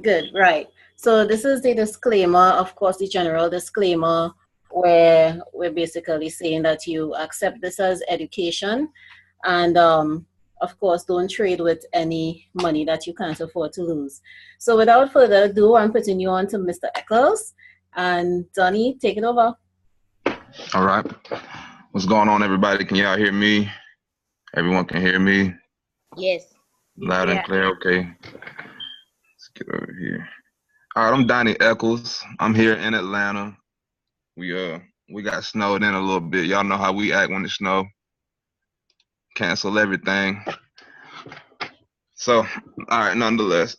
Good, right. So this is the disclaimer, of course, the general disclaimer where we're basically saying that you accept this as education and of course, don't trade with any money that you can't afford to lose. So without further ado, I'm putting you on to Mr. Echols. And Donny, take it over. All right. What's going on, everybody? Can y'all hear me? Everyone can hear me? Yes. Loud and clear, okay. Let's get over here. All right, I'm Donny Echols. I'm here in Atlanta. We got snowed in a little bit. Y'all know how we act when it snow. Cancel everything. So, all right, nonetheless,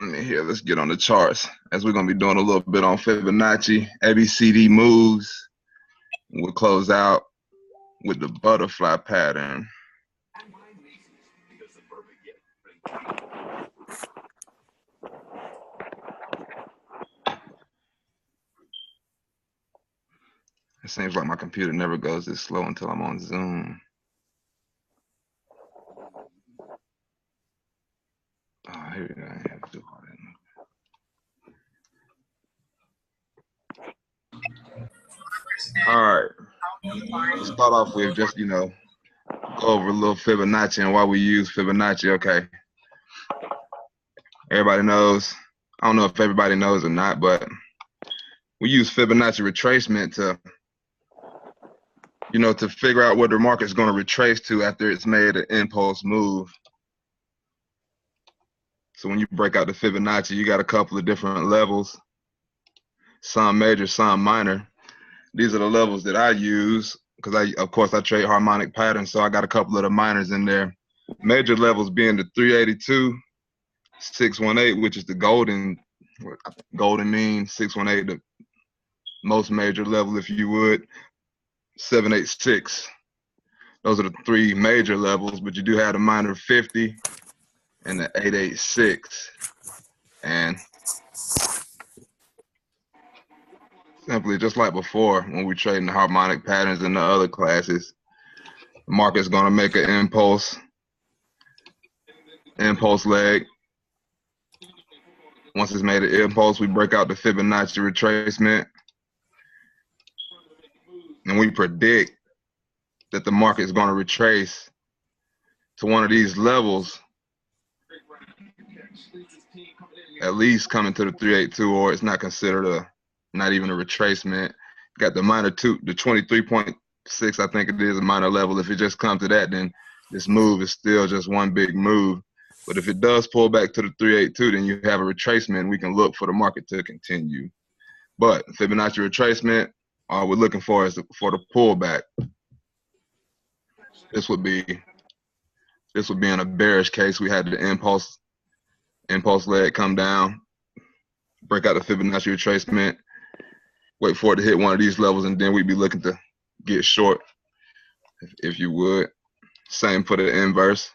let's get on the charts. As we're gonna be doing a little bit on Fibonacci, ABCD moves. We'll close out with the butterfly pattern. It seems like my computer never goes this slow until I'm on Zoom. Oh, here we go. I have to do all that. All right. Let's start off with just, go over a little Fibonacci and why we use Fibonacci. Okay. Everybody knows. I don't know if everybody knows or not, but we use Fibonacci retracement to figure out what the market's going to retrace to after it's made an impulse move. So when you break out the Fibonacci, you got a couple of different levels, some major, some minor. These are the levels that I use because of course I trade harmonic patterns, so I got a couple of the minors in there. Major levels being the 382, 618, which is the golden mean, 618, the most major level, if you would, 786. Those are the three major levels, but you do have the minor 50 and the 886. And simply, just like before, when we trade in the harmonic patterns in the other classes, the market's going to make an impulse leg. Once it's made an impulse, we break out the Fibonacci retracement, and we predict that the market is going to retrace to one of these levels, at least coming to the 382, or it's not considered not even a retracement. Got the minor 2, the 23.6, I think it is a minor level. If it just comes to that, then this move is still just one big move. But if it does pull back to the 382, then you have a retracement. We can look for the market to continue. But Fibonacci retracement, all we're looking for is for the pullback. This would be in a bearish case. We had the impulse leg come down, break out the Fibonacci retracement, wait for it to hit one of these levels, and then we'd be looking to get short, if you would. Same for the inverse.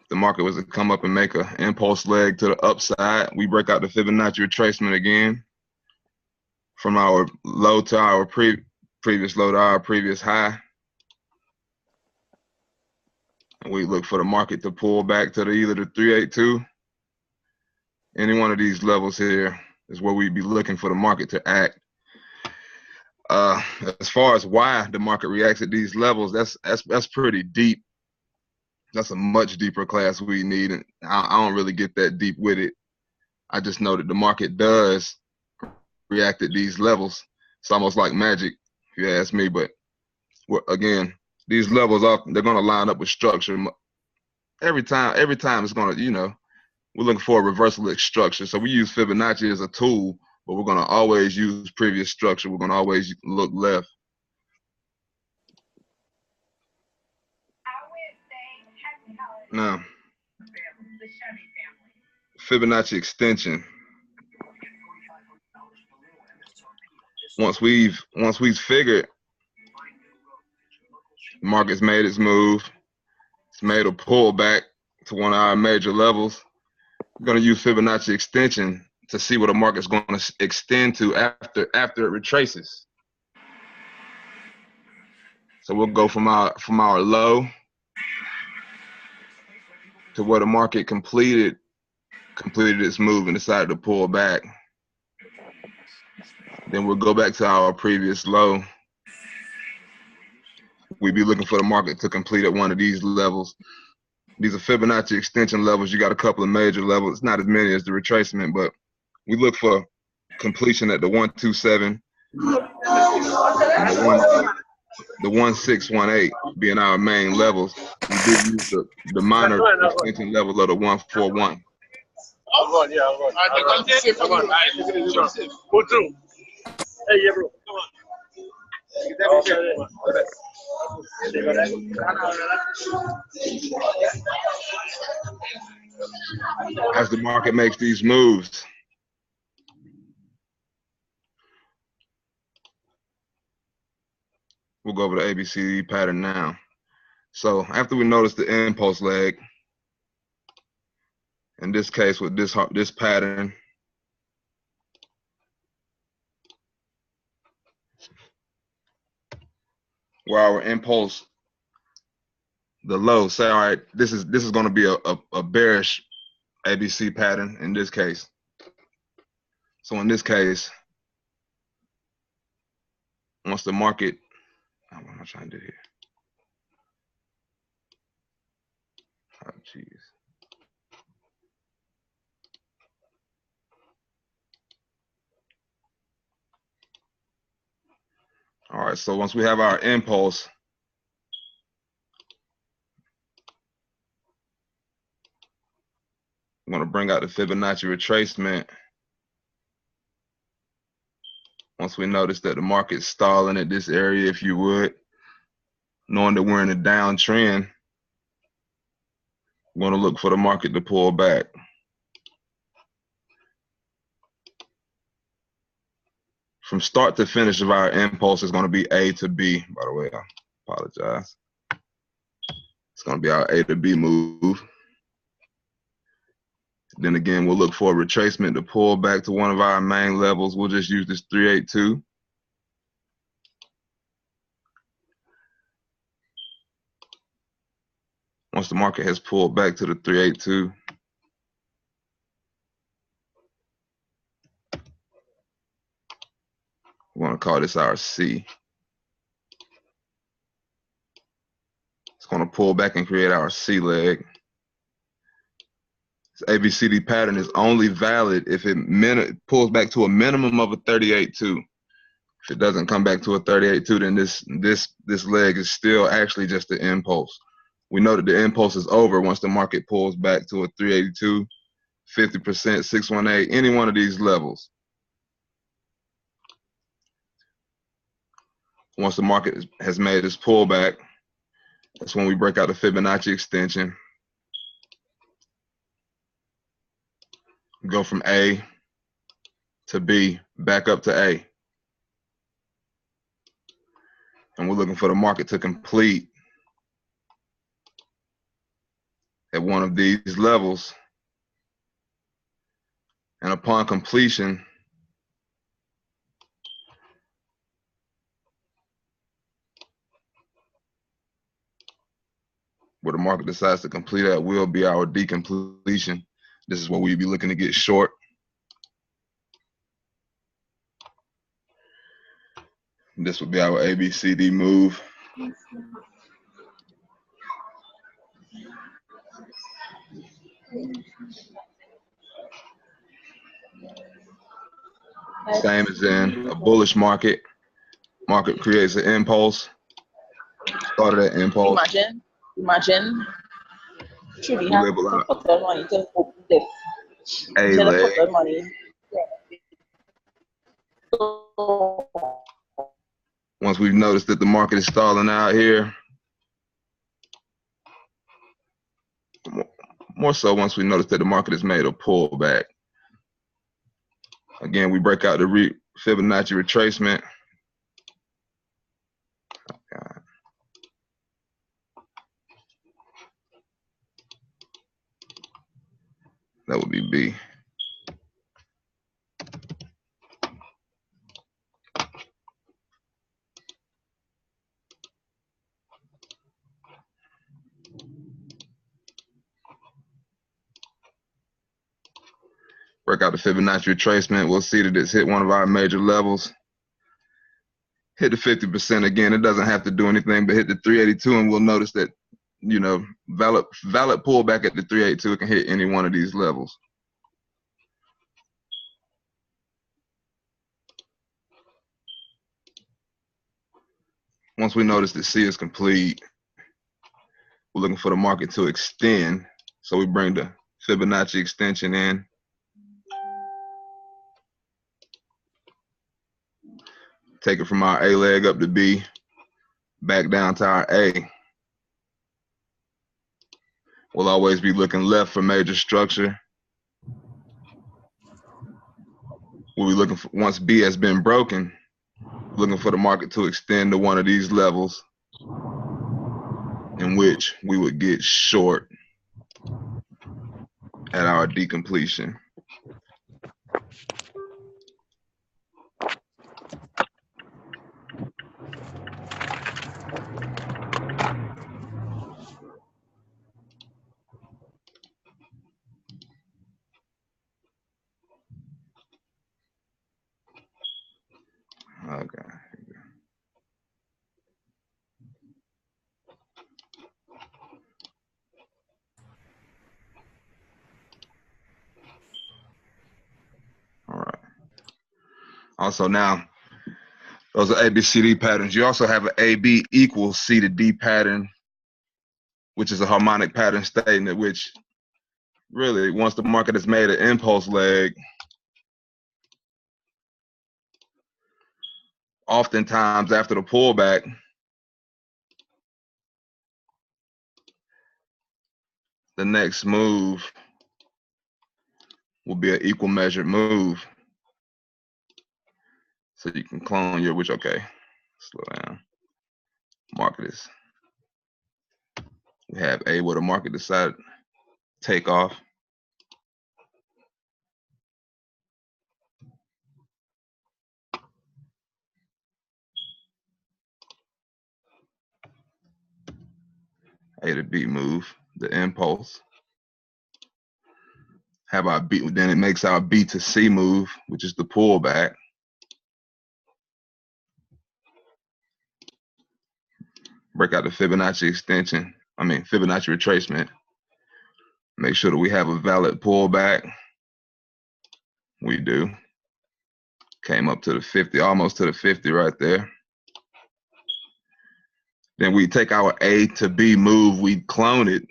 The market was to come up and make an impulse leg to the upside. We break out the Fibonacci retracement again from our low to our previous low to our previous high. And we look for the market to pull back to either the 382. Any one of these levels here is where we'd be looking for the market to act. As far as why the market reacts at these levels, that's pretty deep. That's a much deeper class we need, and I don't really get that deep with it. I just know that the market does react at these levels. It's almost like magic, if you ask me. But again, these levels they're going to line up with structure. Every time it's going to, we're looking for a reversal structure. So we use Fibonacci as a tool, but we're going to always use previous structure. We're going to always look left. Now, Fibonacci extension. Once we've figured the market's made its move, it's made a pullback to one of our major levels, we're going to use Fibonacci extension to see what the market's going to extend to after it retraces. So we'll go from our low to where the market completed its move and decided to pull back. Then we'll go back to our previous low. We'd be looking for the market to complete at one of these levels. These are Fibonacci extension levels. You got a couple of major levels. It's not as many as the retracement, but we look for completion at the 127 and the 1618 being our main levels. We do use the minor extension level of the 141. I'm going, yeah, I'm going. I'm going. Who too? Hey, yeah, bro. As the market makes these moves, we'll go over the ABCD pattern now. So after we notice the impulse leg, in this case with this pattern, where our impulse, the low, say, all right, this is going to be a bearish ABC pattern in this case. So in this case, once the market, what am I trying to do here? Oh, geez. All right, so once we have our impulse, I'm going to bring out the Fibonacci retracement. Once we notice that the market's stalling at this area, if you would, knowing that we're in a downtrend, we're going to look for the market to pull back. From start to finish of our impulse is going to be A to B. By the way, I apologize. It's going to be our A to B move. Then again, we'll look for a retracement to pull back to one of our main levels. We'll just use this 382. Once the market has pulled back to the 382, we want to call this our C. It's going to pull back and create our C leg. This ABCD pattern is only valid if it pulls back to a minimum of a 38.2. If it doesn't come back to a 38.2, then this leg is still actually just the impulse. We know that the impulse is over once the market pulls back to a 382, 50%, 618, any one of these levels. Once the market has made its pullback, that's when we break out the Fibonacci extension. Go from A to B, back up to A. And we're looking for the market to complete at one of these levels. And upon completion, where the market decides to complete at will be our decompletion. This is what we'd be looking to get short. This would be our ABCD move. Same as in a bullish market. Market creates an impulse. Started at impulse. Imagine. Truly have Label to put their money to hope this. A Instead of leg. put their money. Once we've noticed that the market is stalling out here, more so once we notice that the market has made a pullback. Again, we break out the Fibonacci retracement. That would be B. break out the Fibonacci retracement, we'll see that it's hit one of our major levels. Hit the 50% again. It doesn't have to do anything but hit the 382, and we'll notice that, you know, valid pullback at the 382. It can hit any one of these levels. Once we notice that C is complete, we're looking for the market to extend. So we bring the Fibonacci extension in. Take it from our A leg up to B, back down to our A. We'll always be looking left for major structure. We'll be looking for, once B has been broken, looking for the market to extend to one of these levels in which we would get short at our decompletion. Okay. All right. Also now, those are ABCD patterns. You also have an AB equals C to D pattern, which is a harmonic pattern statement, which really, once the market has made an impulse leg, oftentimes after the pullback, the next move will be an equal measured move. So you can clone your, which, okay, slow down. Market is, we have A where the market decided to take off. A to B move, the impulse. Have our B, then it makes our B to C move, which is the pullback. Break out the Fibonacci extension, Fibonacci retracement. Make sure that we have a valid pullback. We do. Came up to the 50, almost to the 50 right there. Then we take our A to B move, we clone it.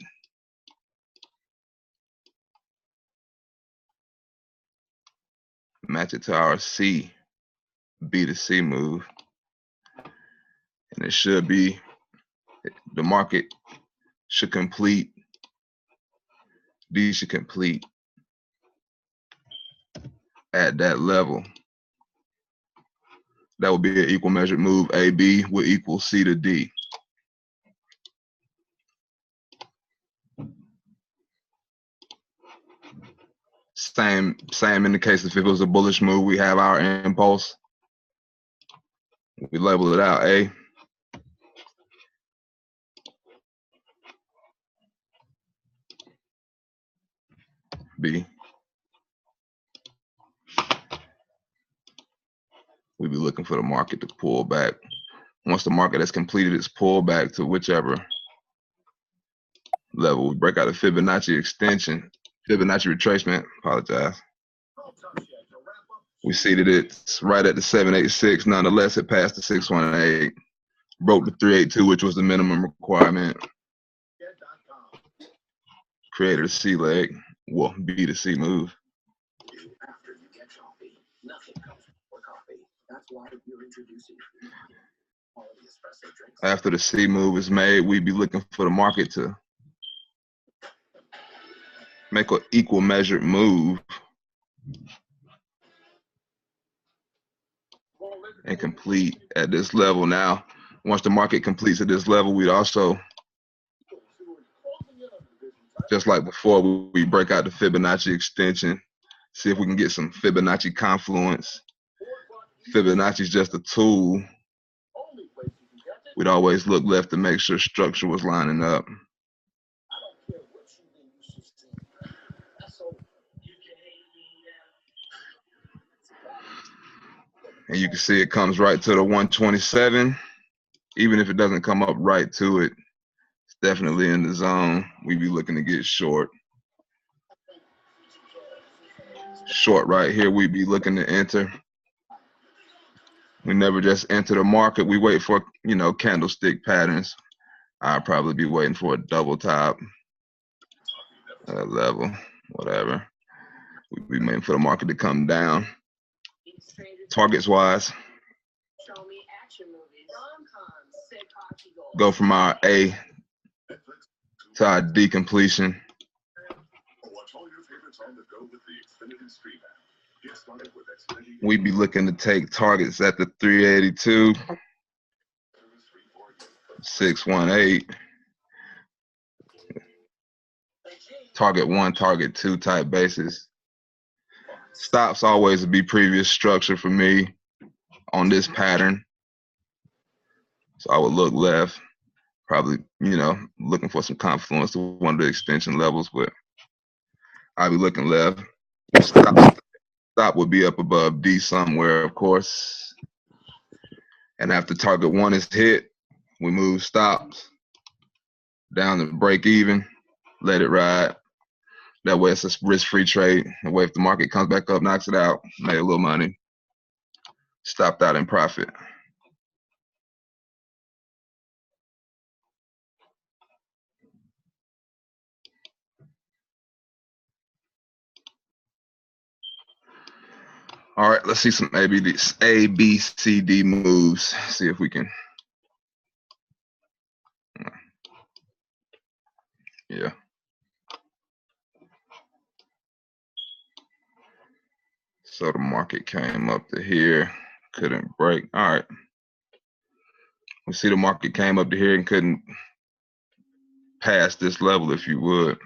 Match it to our C, B to C move. And it should be, the market should complete, D should complete at that level. That would be an equal measured move. AB will equal C to D. Same in the case if it was a bullish move, we have our impulse. We label it out A. B. We'll be looking for the market to pull back. Once the market has completed its pullback to whichever level, we break out a Fibonacci extension, Fibonacci retracement, apologize. We see that it's right at the 786. Nonetheless, it passed the 618, broke the 382, which was the minimum requirement. Created a C leg, well, B to C move. After the C move is made, we'd be looking for the market to make an equal measured move and complete at this level. Now, once the market completes at this level, we'd also, just like before, we break out the Fibonacci extension, see if we can get some Fibonacci confluence. Fibonacci is just a tool. We'd always look left to make sure structure was lining up. And you can see it comes right to the 127. Even if it doesn't come up right to it, it's definitely in the zone. We be looking to get short. Short right here, we be looking to enter. We never just enter the market. We wait for, you know, candlestick patterns. I'd probably be waiting for a double top level, whatever. We'd be waiting for the market to come down. Targets wise, go from our A to our D completion. We'd be looking to take targets at the 382, 618, target 1, target 2 type basis. Stops always be previous structure for me on this pattern. So I would look left, probably, you know, looking for some confluence to one of the extension levels, but I'll be looking left. Stop would be up above D somewhere, of course. And after target 1 is hit, we move stops down to break even, let it ride. That way it's a risk-free trade. That way if the market comes back up, knocks it out, made a little money, stopped out in profit. All right, let's see some A, B, C, D moves. See if we can. Yeah. So the market came up to here, couldn't break. All right. We see the market came up to here and couldn't pass this level, if you would.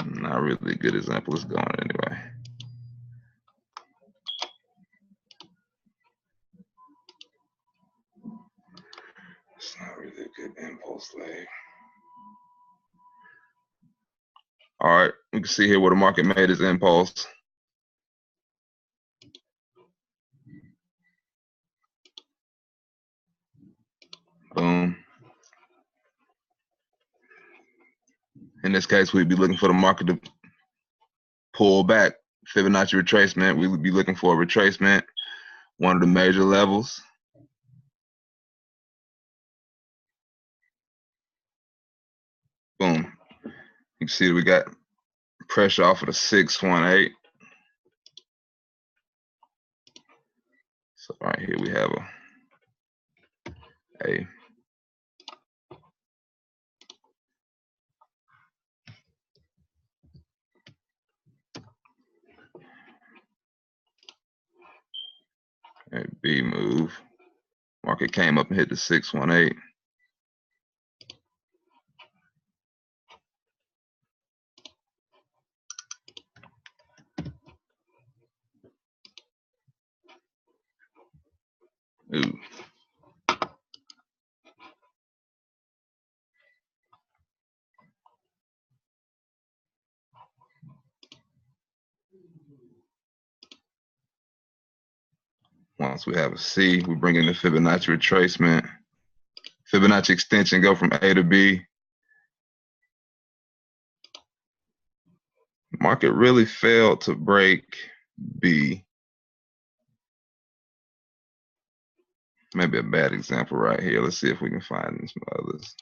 Not really a good example. It's going anyway. It's not really a good impulse leg. All right, we can see here where the market made its impulse. Boom. In this case, we'd be looking for the market to pull back. Fibonacci retracement, we would be looking for a retracement, one of the major levels. Boom. You can see that we got pressure off of the 618. So right here we have a B move. Market came up and hit the 618. Ooh. Once we have a C, we bring in the Fibonacci retracement. Fibonacci extension, go from A to B. Market really failed to break B. Maybe a bad example right here. Let's see if we can find some others.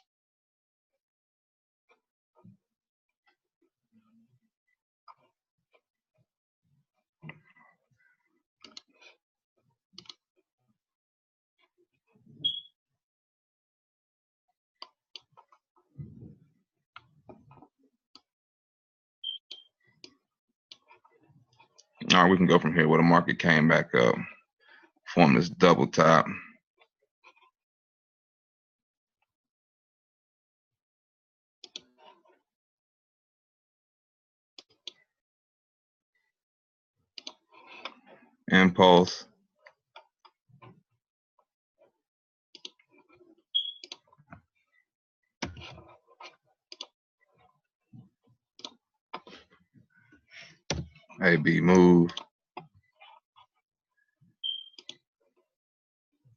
All right, we can go from here where the market came back up, form this double top. Impulse. AB move.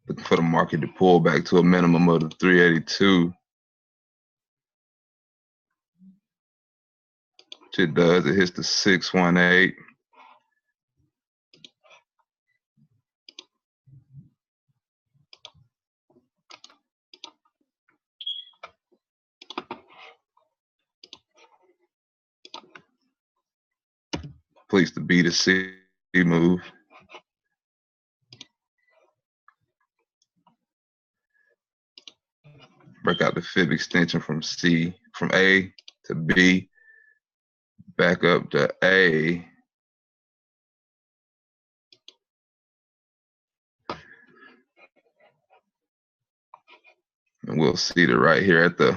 Looking for the market to pull back to a minimum of the 382. Which it does. It hits the 618. Completes the B to C move. Break out the fib extension from A to B, back up to A. And we'll see it right here at the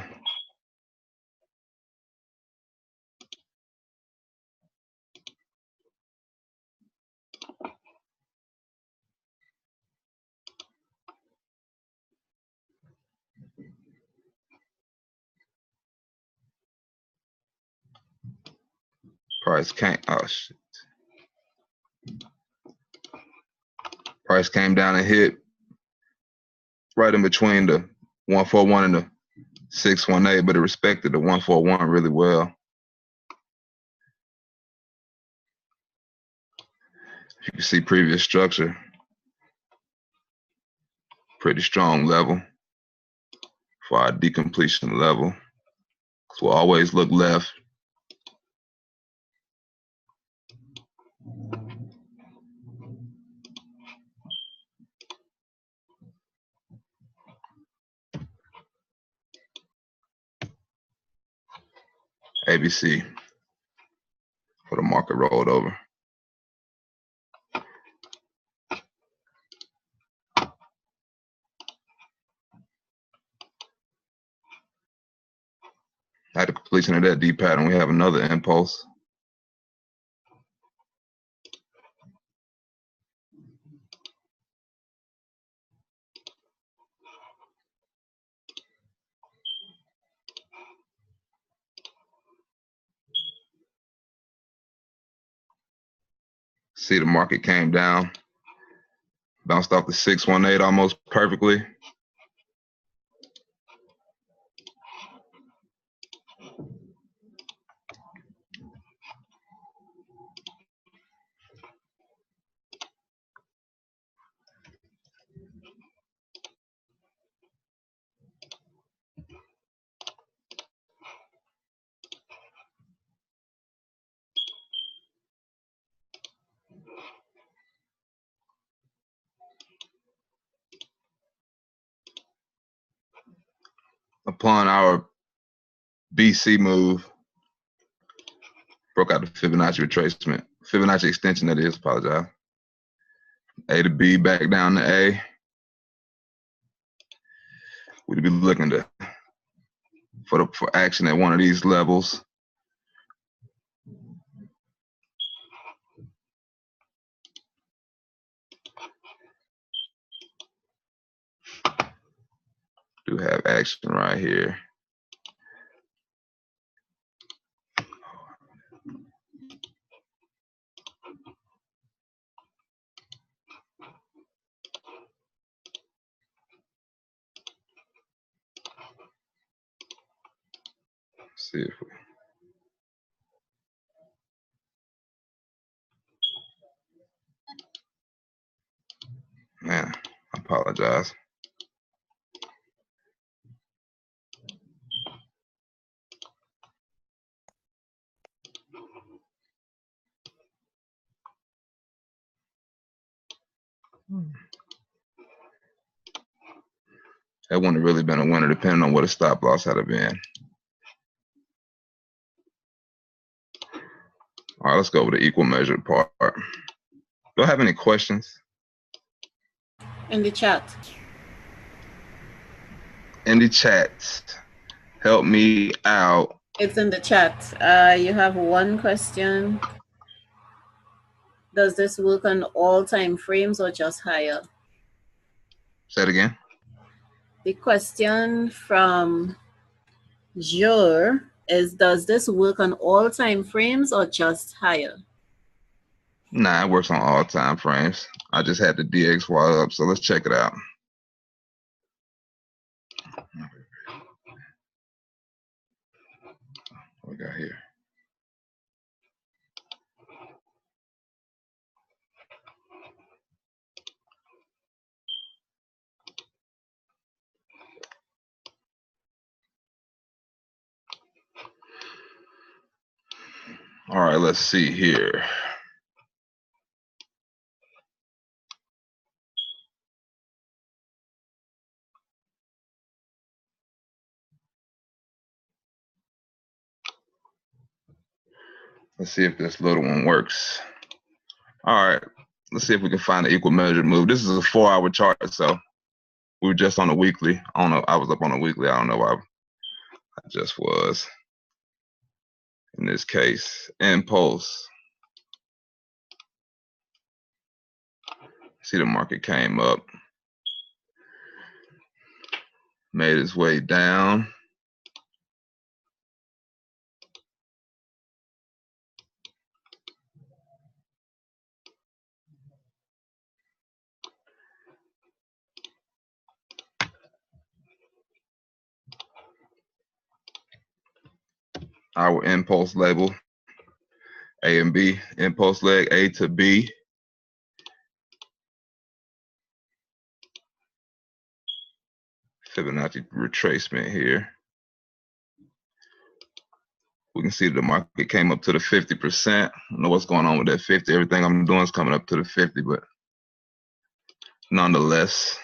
price came. Oh shit! Price came down and hit right in between the 141 and the 618, but it respected the 141 really well. You can see previous structure, pretty strong level for our decompletion level. So we'll always look left. ABC for the market rolled over. At the completion of that D pattern, we have another impulse. See, the market came down, bounced off the 618 almost perfectly. Upon our BC move, broke out the Fibonacci retracement, Fibonacci extension that is, apologize. A to B, back down to A. We'd be looking to for action at one of these levels. Do have action right here. Let's see if we. Man, I apologize. That wouldn't have really been a winner depending on what a stop loss had been. All right, let's go over the equal measured part. Do I have any questions? In the chat. In the chat. Help me out. It's in the chat. You have one question. Does this work on all time frames or just higher? Say it again. The question from does this work on all time frames or just higher? Nah, it works on all time frames. I just had the DXY up, so let's check it out. What we got here? All right, let's see here. Let's see if this little one works. All right, let's see if we can find an equal measure move. This is a 4-hour chart, so we were just on a weekly. I don't know, I was up on a weekly. I don't know why I just was. In this case, impulse. See the market came up, made its way down. Our impulse label, A and B, impulse leg A to B. Fibonacci retracement here. We can see that the market came up to the 50%. I don't know what's going on with that 50. Everything I'm doing is coming up to the 50, but nonetheless.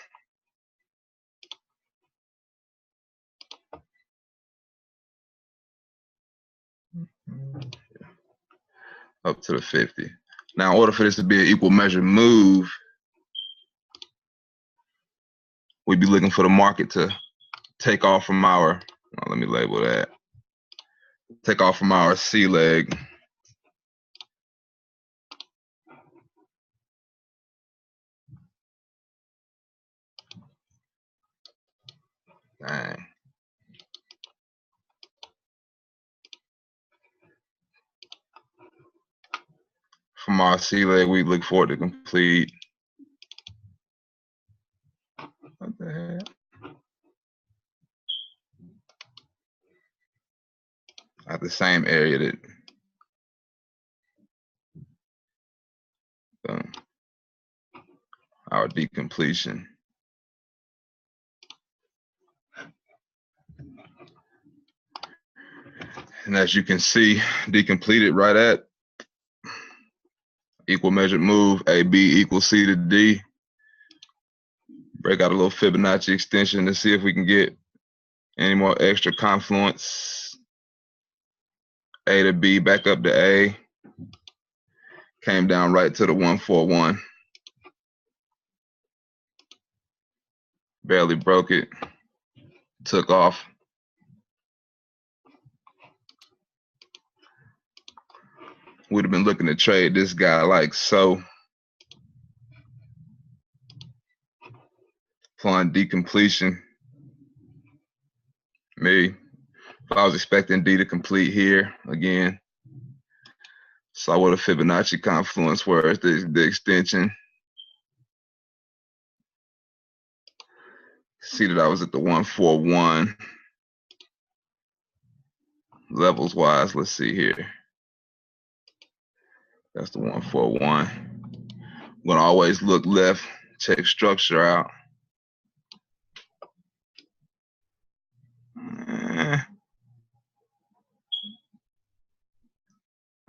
Up to the 50. Now, in order for this to be an equal measure move, we'd be looking for the market to take off from our, let me label that, take off from our C leg. Dang. From our C leg, we look for it to complete. What the heck? At the same area that our decompletion. And as you can see, decompleted right at equal measured move, AB equals C to D. Break out a little Fibonacci extension to see if we can get any more extra confluence. A to B, back up to A. Came down right to the 141. Barely broke it. Took off. Would have been looking to trade this guy like so. Applying decompletion. Me. If I was expecting D to complete here again. Saw what a Fibonacci confluence was, the extension. See that I was at the 141. Levels wise, let's see here. That's the 141. I'm gonna always look left, check structure out.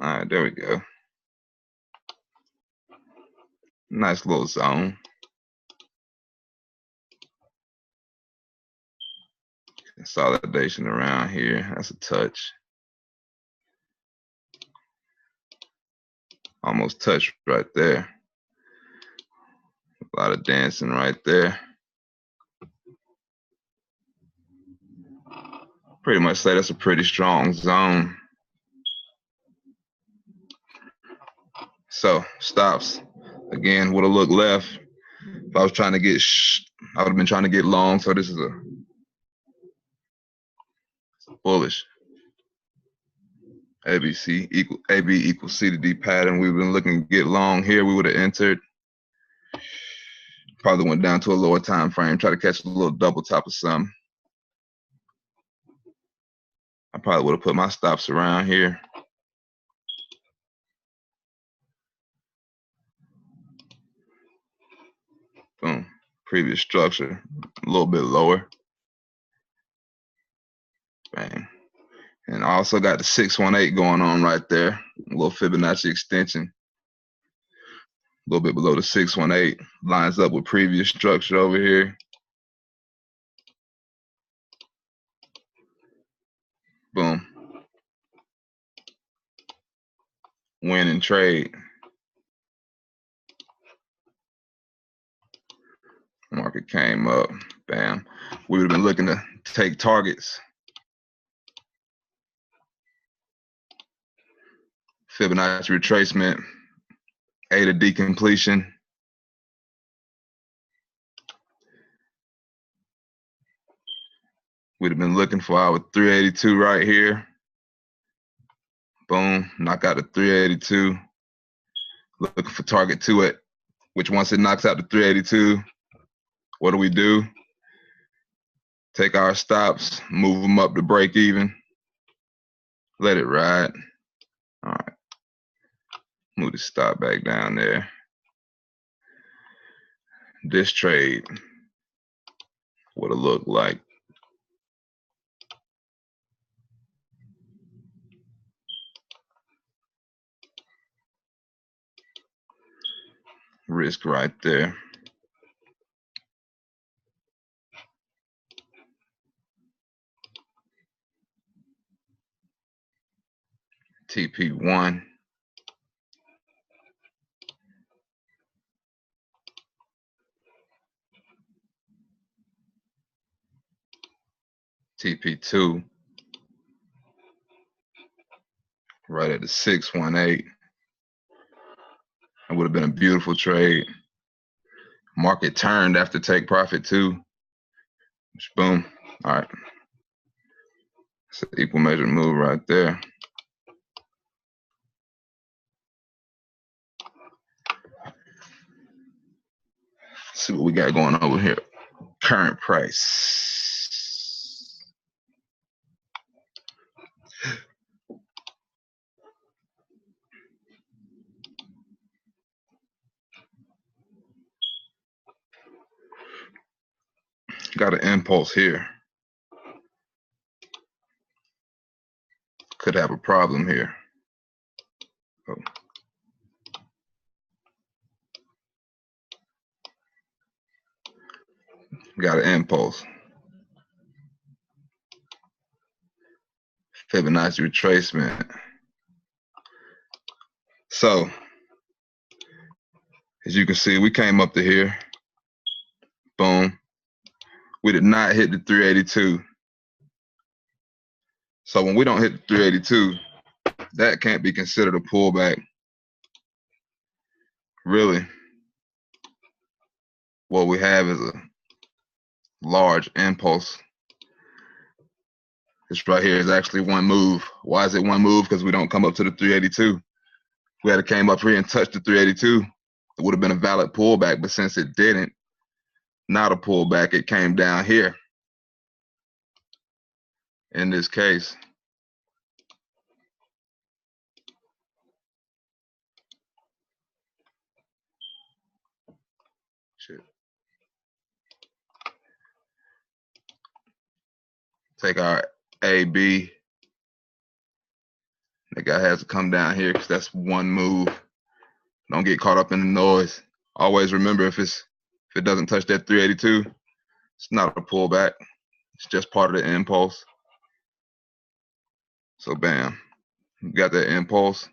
All right, there we go. Nice little zone. Consolidation around here. That's a touch. Almost touched right there. A lot of dancing right there. Pretty much say that's a pretty strong zone. So stops. Again, would have looked left. If I was trying to get, I would have been trying to get long. So this is a bullish. AB equals C to D pattern. We've been looking to get long here. We would have entered. Probably went down to a lower time frame. Try to catch a little double top of some. I probably would have put my stops around here. Boom. Previous structure, a little bit lower. Bang. And I also got the 618 going on right there. A little Fibonacci extension. A little bit below the 618. Lines up with previous structure over here. Boom. Win and trade. Market came up. Bam. We would have been looking to take targets. Fibonacci retracement. A to D completion. We'd have been looking for our 382 right here. Boom. Knock out the 382. Looking for target 2 at which once it knocks out the 382, what do? Take our stops, move them up to break even. Let it ride. All right. Move the stop back down there. This trade would have looked like. Risk right there. TP1. TP2. Right at the 618. It would have been a beautiful trade. Market turned after take profit too. Boom. All right. It's an equal measure move right there. Let's see what we got going on over here. Current price. Got an impulse here. Could have a problem here. Oh. Got an impulse. Fibonacci retracement. So, as you can see, we came up to here. Boom. We did not hit the 382. So when we don't hit the 382, that can't be considered a pullback. Really, what we have is a large impulse. This right here is actually one move. Why is it one move? Because we don't come up to the 382. If we had came up here and touched the 382, it would have been a valid pullback, but since it didn't, not a pullback, it came down here. In this case, shit. Take our AB. That guy has to come down here because that's one move. Don't get caught up in the noise. Always remember if it doesn't touch that 382, it's not a pullback. It's just part of the impulse. So bam, we got that impulse.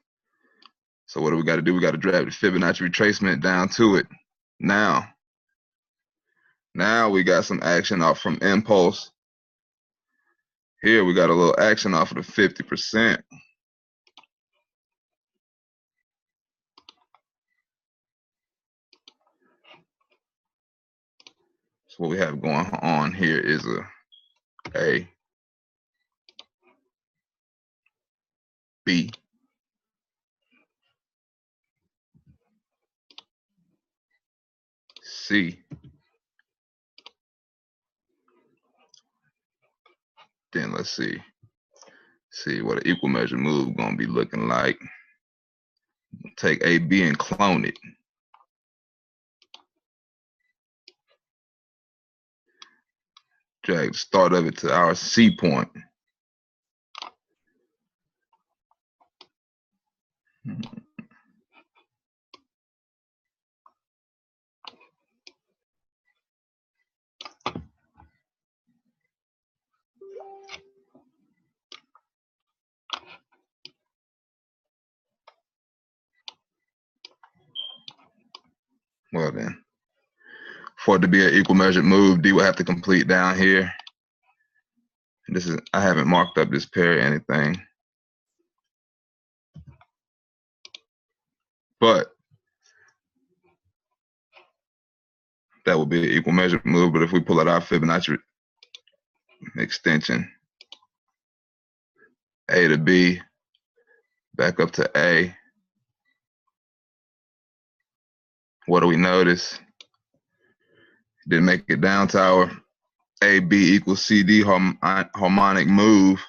So what do we got to do? We got to drag the Fibonacci retracement down to it. Now we got some action off from impulse. Here we got a little action off of the 50%. So what we have going on here is a B. C. Then let's see what an equal measure move gonna be looking like. Take AB and clone it. Drag the start of it to our C point. Well then, for it to be an equal measured move, D will have to complete down here. And this is, I haven't marked up this pair or anything. But that would be an equal measured move. But if we pull out our Fibonacci extension, A to B, back up to A, what do we notice? Didn't make it down to our AB equals CD harmonic move,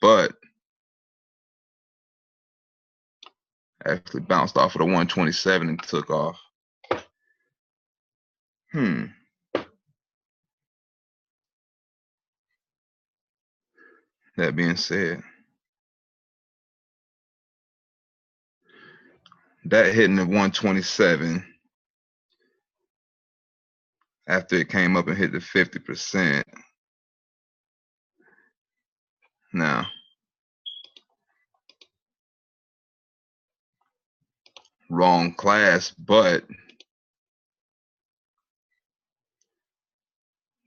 but actually bounced off of the 127 and took off. That being said, that hitting the 127 after it came up and hit the 50%. Now, wrong class, but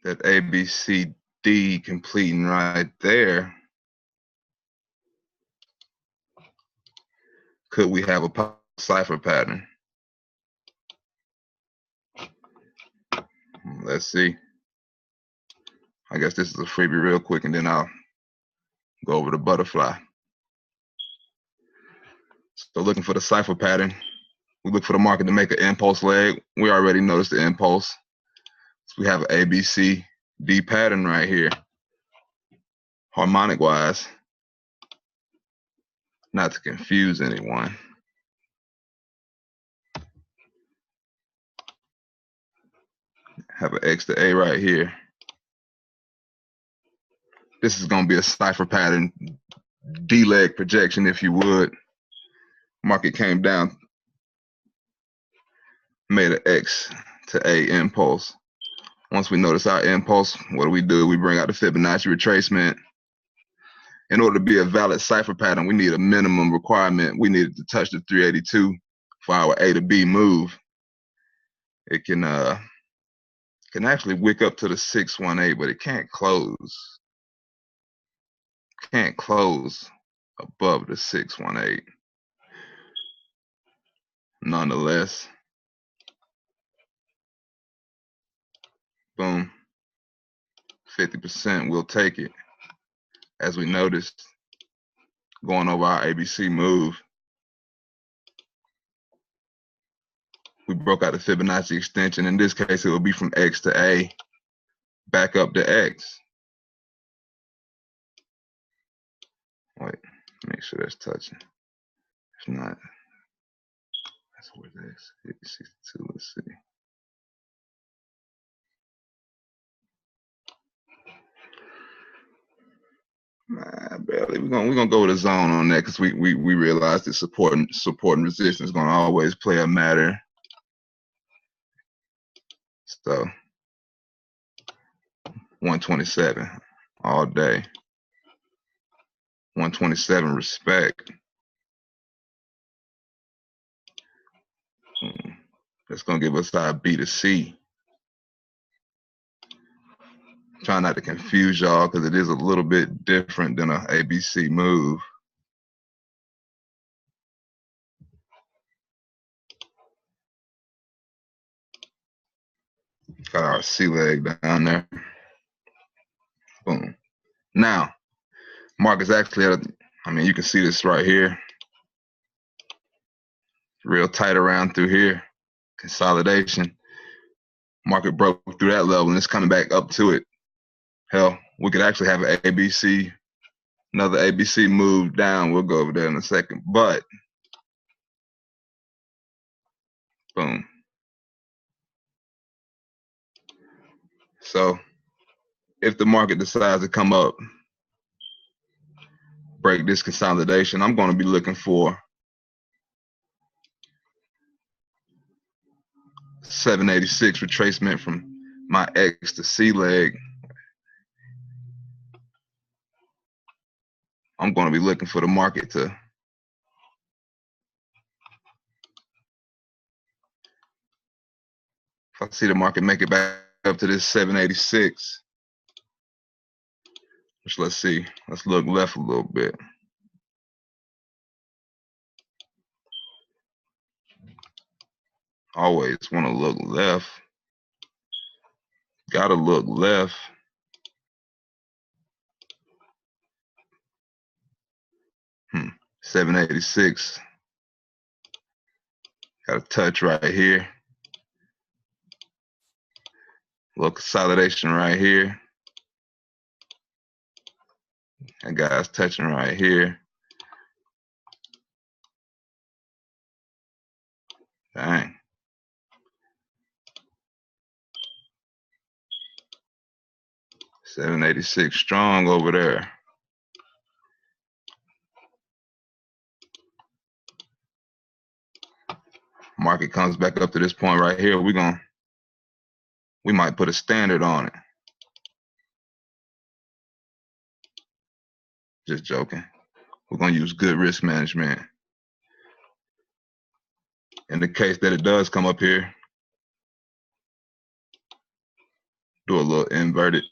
that ABCD completing right there, could we have a cipher pattern? Let's see. I guess this is a freebie real quick, and then I'll go over the butterfly. So looking for the cipher pattern, we look for the market to make an impulse leg. We already noticed the impulse. So we have an ABCD pattern right here, harmonic wise, not to confuse anyone. Have an X to A right here. This is going to be a cipher pattern, D-leg projection, if you would. Market came down, made an X to A impulse. Once we notice our impulse, what do? We bring out the Fibonacci retracement. In order to be a valid cipher pattern, we need a minimum requirement. We needed to touch the 382 for our A to B move. It can actually wick up to the 618, but it can't close. Can't close above the 618. Nonetheless, boom, 50%, we'll take it. As we noticed, going over our ABC move, we broke out the Fibonacci extension. In this case, it will be from X to A, back up to X. Wait, make sure that's touching. If not, that's where it is. 62, let's see. Nah, barely. We're gonna go with a zone on that because we realize that support and resistance is gonna always play a matter. So 127 all day. 127 respect. That's gonna give us our B to C. Try not to confuse y'all because it is a little bit different than an ABC move. Got our C leg down there. Boom. Now, market's actually at I mean, you can see this right here. Real tight around through here. Consolidation. Market broke through that level and it's coming back up to it. Hell, we could actually have an ABC, another ABC move down. We'll go over there in a second. But, boom. So, if the market decides to come up, break this consolidation, I'm going to be looking for 786 retracement from my X to C leg. I'm going to be looking for the market to if I see the market make it back up to this 786, which let's see, let's look left a little bit. Always want to look left. Gotta look left. 786. Got a touch right here. Little consolidation right here. That guy's touching right here. Dang. $786 strong over there. Market comes back up to this point right here. We might put a standard on it. Just joking. We're gonna use good risk management. In the case that it does come up here, do a little inverted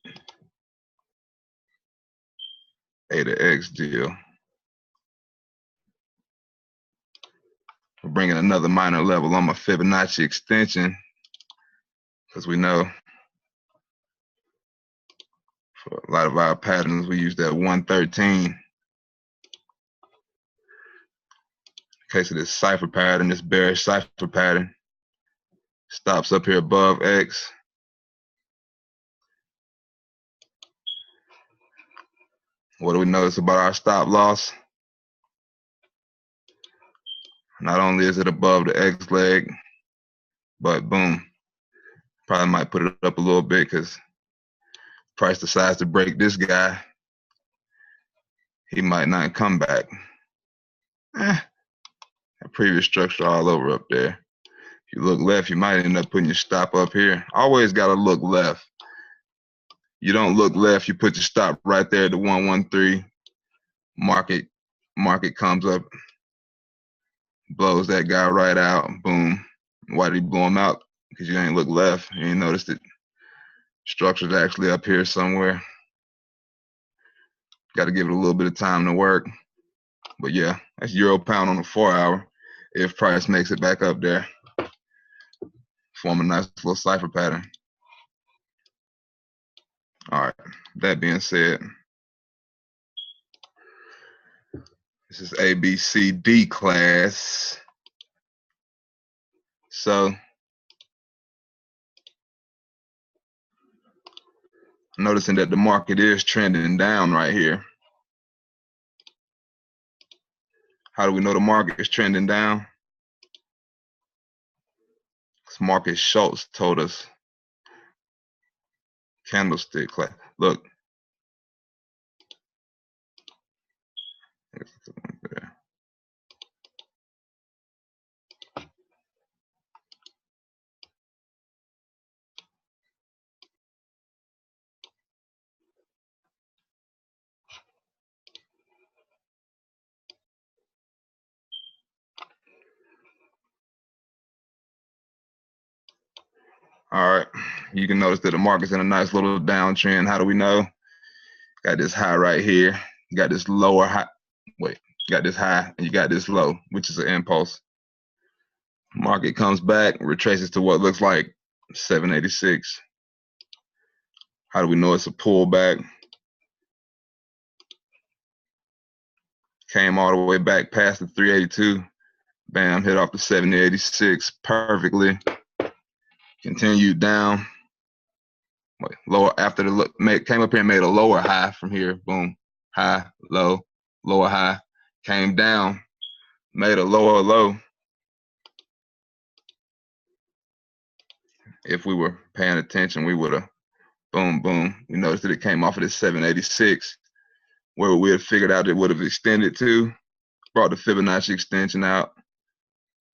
A to X deal. We're bringing another minor level on my Fibonacci extension because we know for a lot of our patterns we use that 113. In case of this cipher pattern, this bearish cipher pattern, stops up here above X. What do we notice about our stop loss? Not only is it above the X leg, but boom, probably might put it up a little bit because price decides to break this guy. He might not come back. That previous structure all over up there. If you look left, you might end up putting your stop up here. Always got to look left. You don't look left, you put your stop right there at the 113. Market comes up, blows that guy right out. Boom. Why did he blow him out? Because you ain't look left. You ain't noticed it. Structure's actually up here somewhere. Got to give it a little bit of time to work. But yeah, that's euro pound on the 4 hour. If price makes it back up there, form a nice little cipher pattern. All right, that being said, this is ABCD class. So noticing that the market is trending down right here. How do we know the market is trending down? Because Marcus Schultz told us. Candlestick class. Look. All right, you can notice that the market's in a nice little downtrend. How do we know? Got this high right here. You got this lower high. Wait, you got this high and you got this low, which is an impulse. Market comes back, retraces to what looks like 786. How do we know it's a pullback? Came all the way back past the 382. Bam, hit off the 7086 perfectly. Continued down. Lower after the came up here and made a lower high from here. Boom, high, low, lower high. Came down, made a lower low. If we were paying attention, we would have boom, boom. We noticed that it came off of this 786, where we had figured out it would have extended to. Brought the Fibonacci extension out.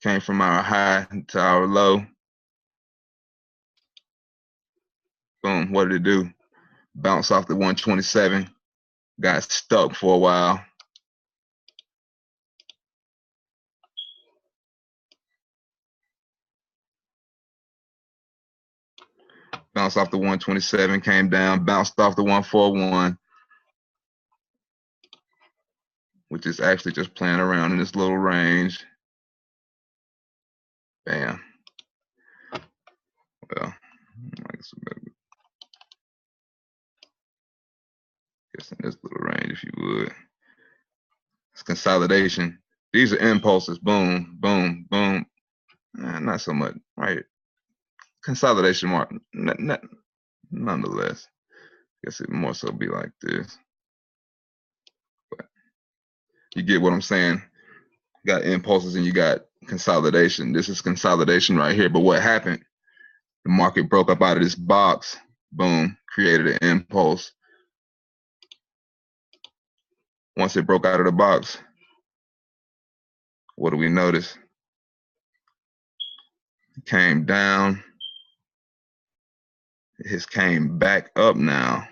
Came from our high to our low. Boom, what did it do? Bounce off the 127. Got stuck for a while. Bounced off the 127, came down, bounced off the 141, which is actually just playing around in this little range. Bam. Well, I guess in this little range, if you would. It's consolidation. These are impulses. Boom, boom, boom. Not so much, right? Consolidation mark. Nonetheless, I guess it more so be like this. But you get what I'm saying? You got impulses and you got consolidation. This is consolidation right here. But what happened? The market broke up out of this box. Boom, created an impulse. Once it broke out of the box, what do we notice? It came down. It has came back up now.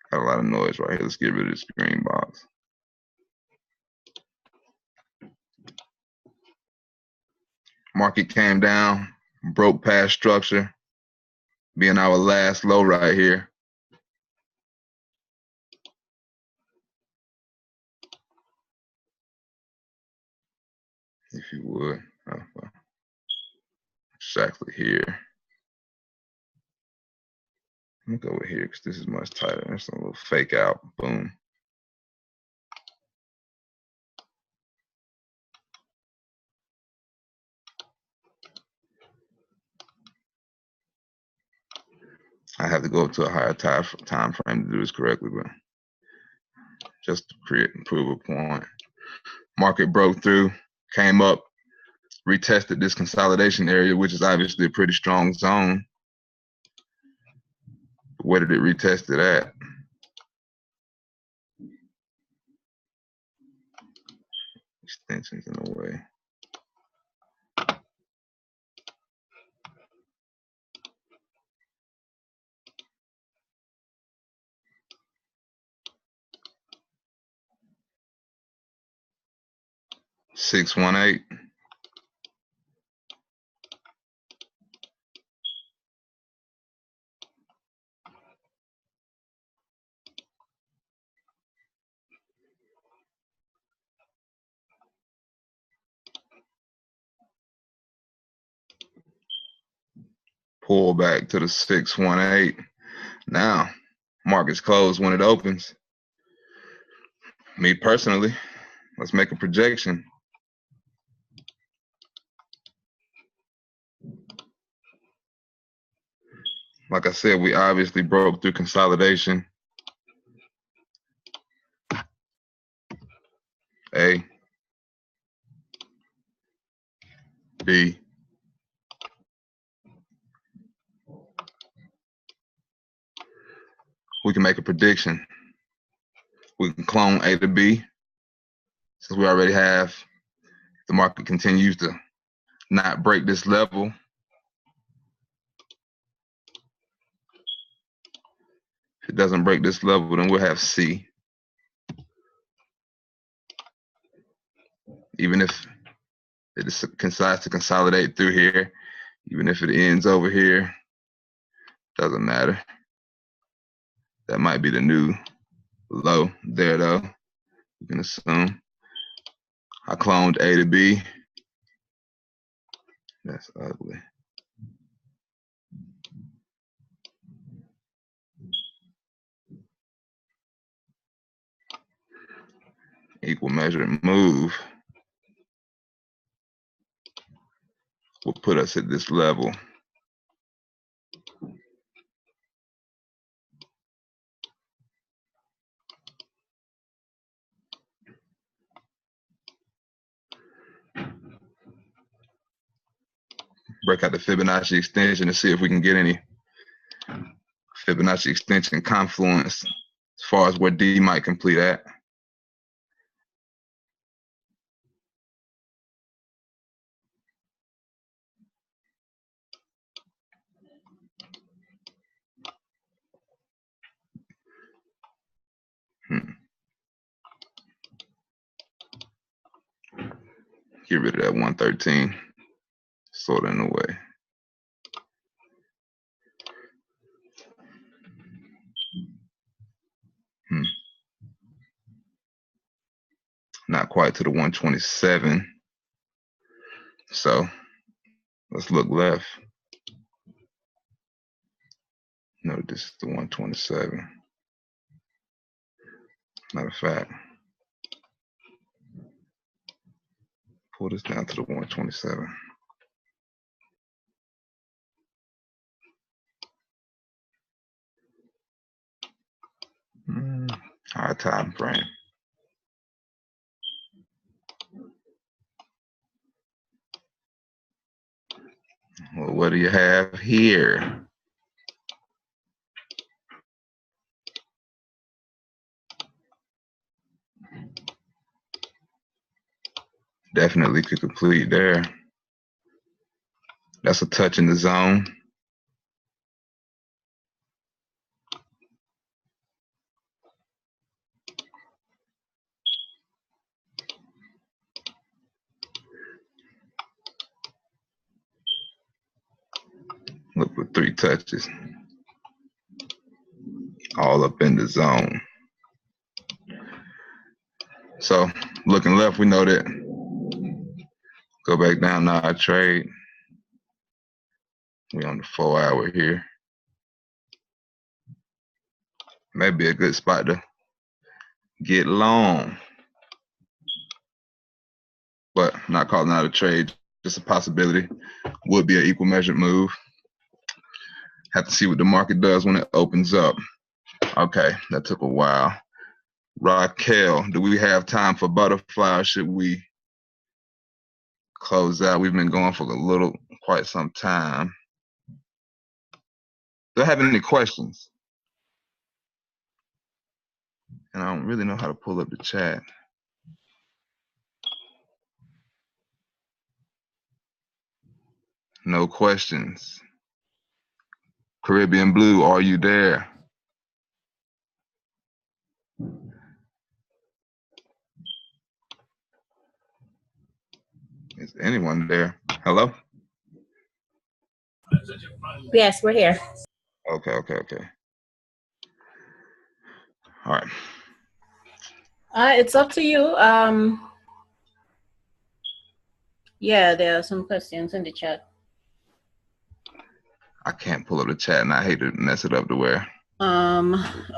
Got a lot of noise right here. Let's get rid of this green box. Market came down, broke past structure, being our last low right here. If you would, exactly here. Let me go over here because this is much tighter. There's a little fake out. Boom. I have to go up to a higher time frame to do this correctly, but just to create and prove a point. Market broke through, came up, retested this consolidation area, which is obviously a pretty strong zone. Where did it retest it at? Extensions in a way. $618. Pull back to the 618. Now, market's closed when it opens. Me personally, let's make a projection. Like I said, we obviously broke through consolidation. A, B, we can make a prediction. We can clone A to B, since we already have. The market continues to not break this level. If it doesn't break this level, then we'll have C. Even if it decides to consolidate through here, even if it ends over here, doesn't matter. That might be the new low there, though. You can assume. I cloned A to B. That's ugly. equal measured move will put us at this level. Break out the Fibonacci extension to see if we can get any Fibonacci extension confluence as far as where D might complete at. Get rid of that 113, sort of in a way. Not quite to the 127. So let's look left. No, this is the 127. Matter of fact, pull this down to the 127. High time frame. Well, what do you have here? Definitely could complete there. That's a touch in the zone. Look with 3 touches. All up in the zone. So looking left, we know that. Go back down to our trade. We on the 4-hour here. Maybe a good spot to get long. But not calling out a trade, just a possibility. Would be an equal measured move. Have to see what the market does when it opens up. Okay, that took a while. Raquel, do we have time for butterfly or should we close out? We've been going for quite some time. Do I have any questions? And I don't really know how to pull up the chat. No questions. Caribbean Blue, are you there? Is anyone there? Hello? Yes, we're here. Okay. All right. It's up to you. Yeah, there are some questions in the chat. I can't pull up the chat and I hate to mess it up to where.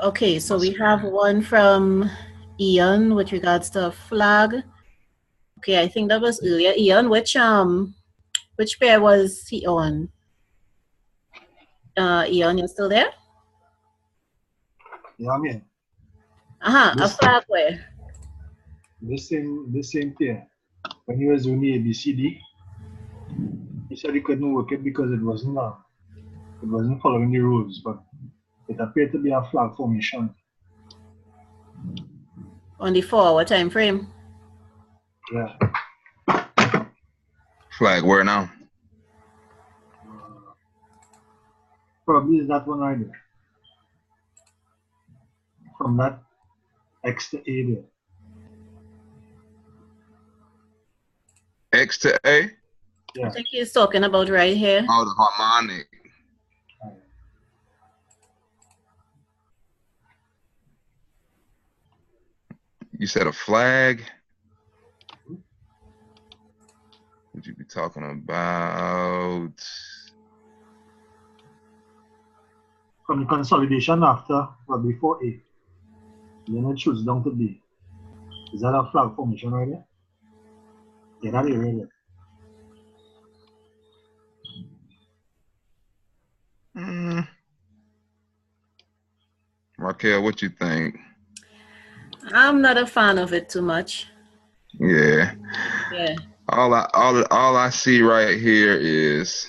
Okay, so we have one from Ian with regards to flag. Okay, I think that was earlier. Ian, which pair was he on? Ian, you still there? Yeah, I'm here. A flag where? The same pair. When he was doing the ABCD, he said he couldn't work it because it wasn't following the rules, but it appeared to be a flag formation. On the 4-hour time frame? Yeah. Flag where now? Probably is that one right there. From that X to A there. X to A? Yeah. I think he's talking about right here. Oh, the harmonic. You said a flag? Would you be talking about? From the consolidation after, but before A. Then it shoots down to B. Is that a flag formation right there? Yeah, that area there. Raquel, what you think? I'm not a fan of it too much. Yeah. Yeah. All I see right here is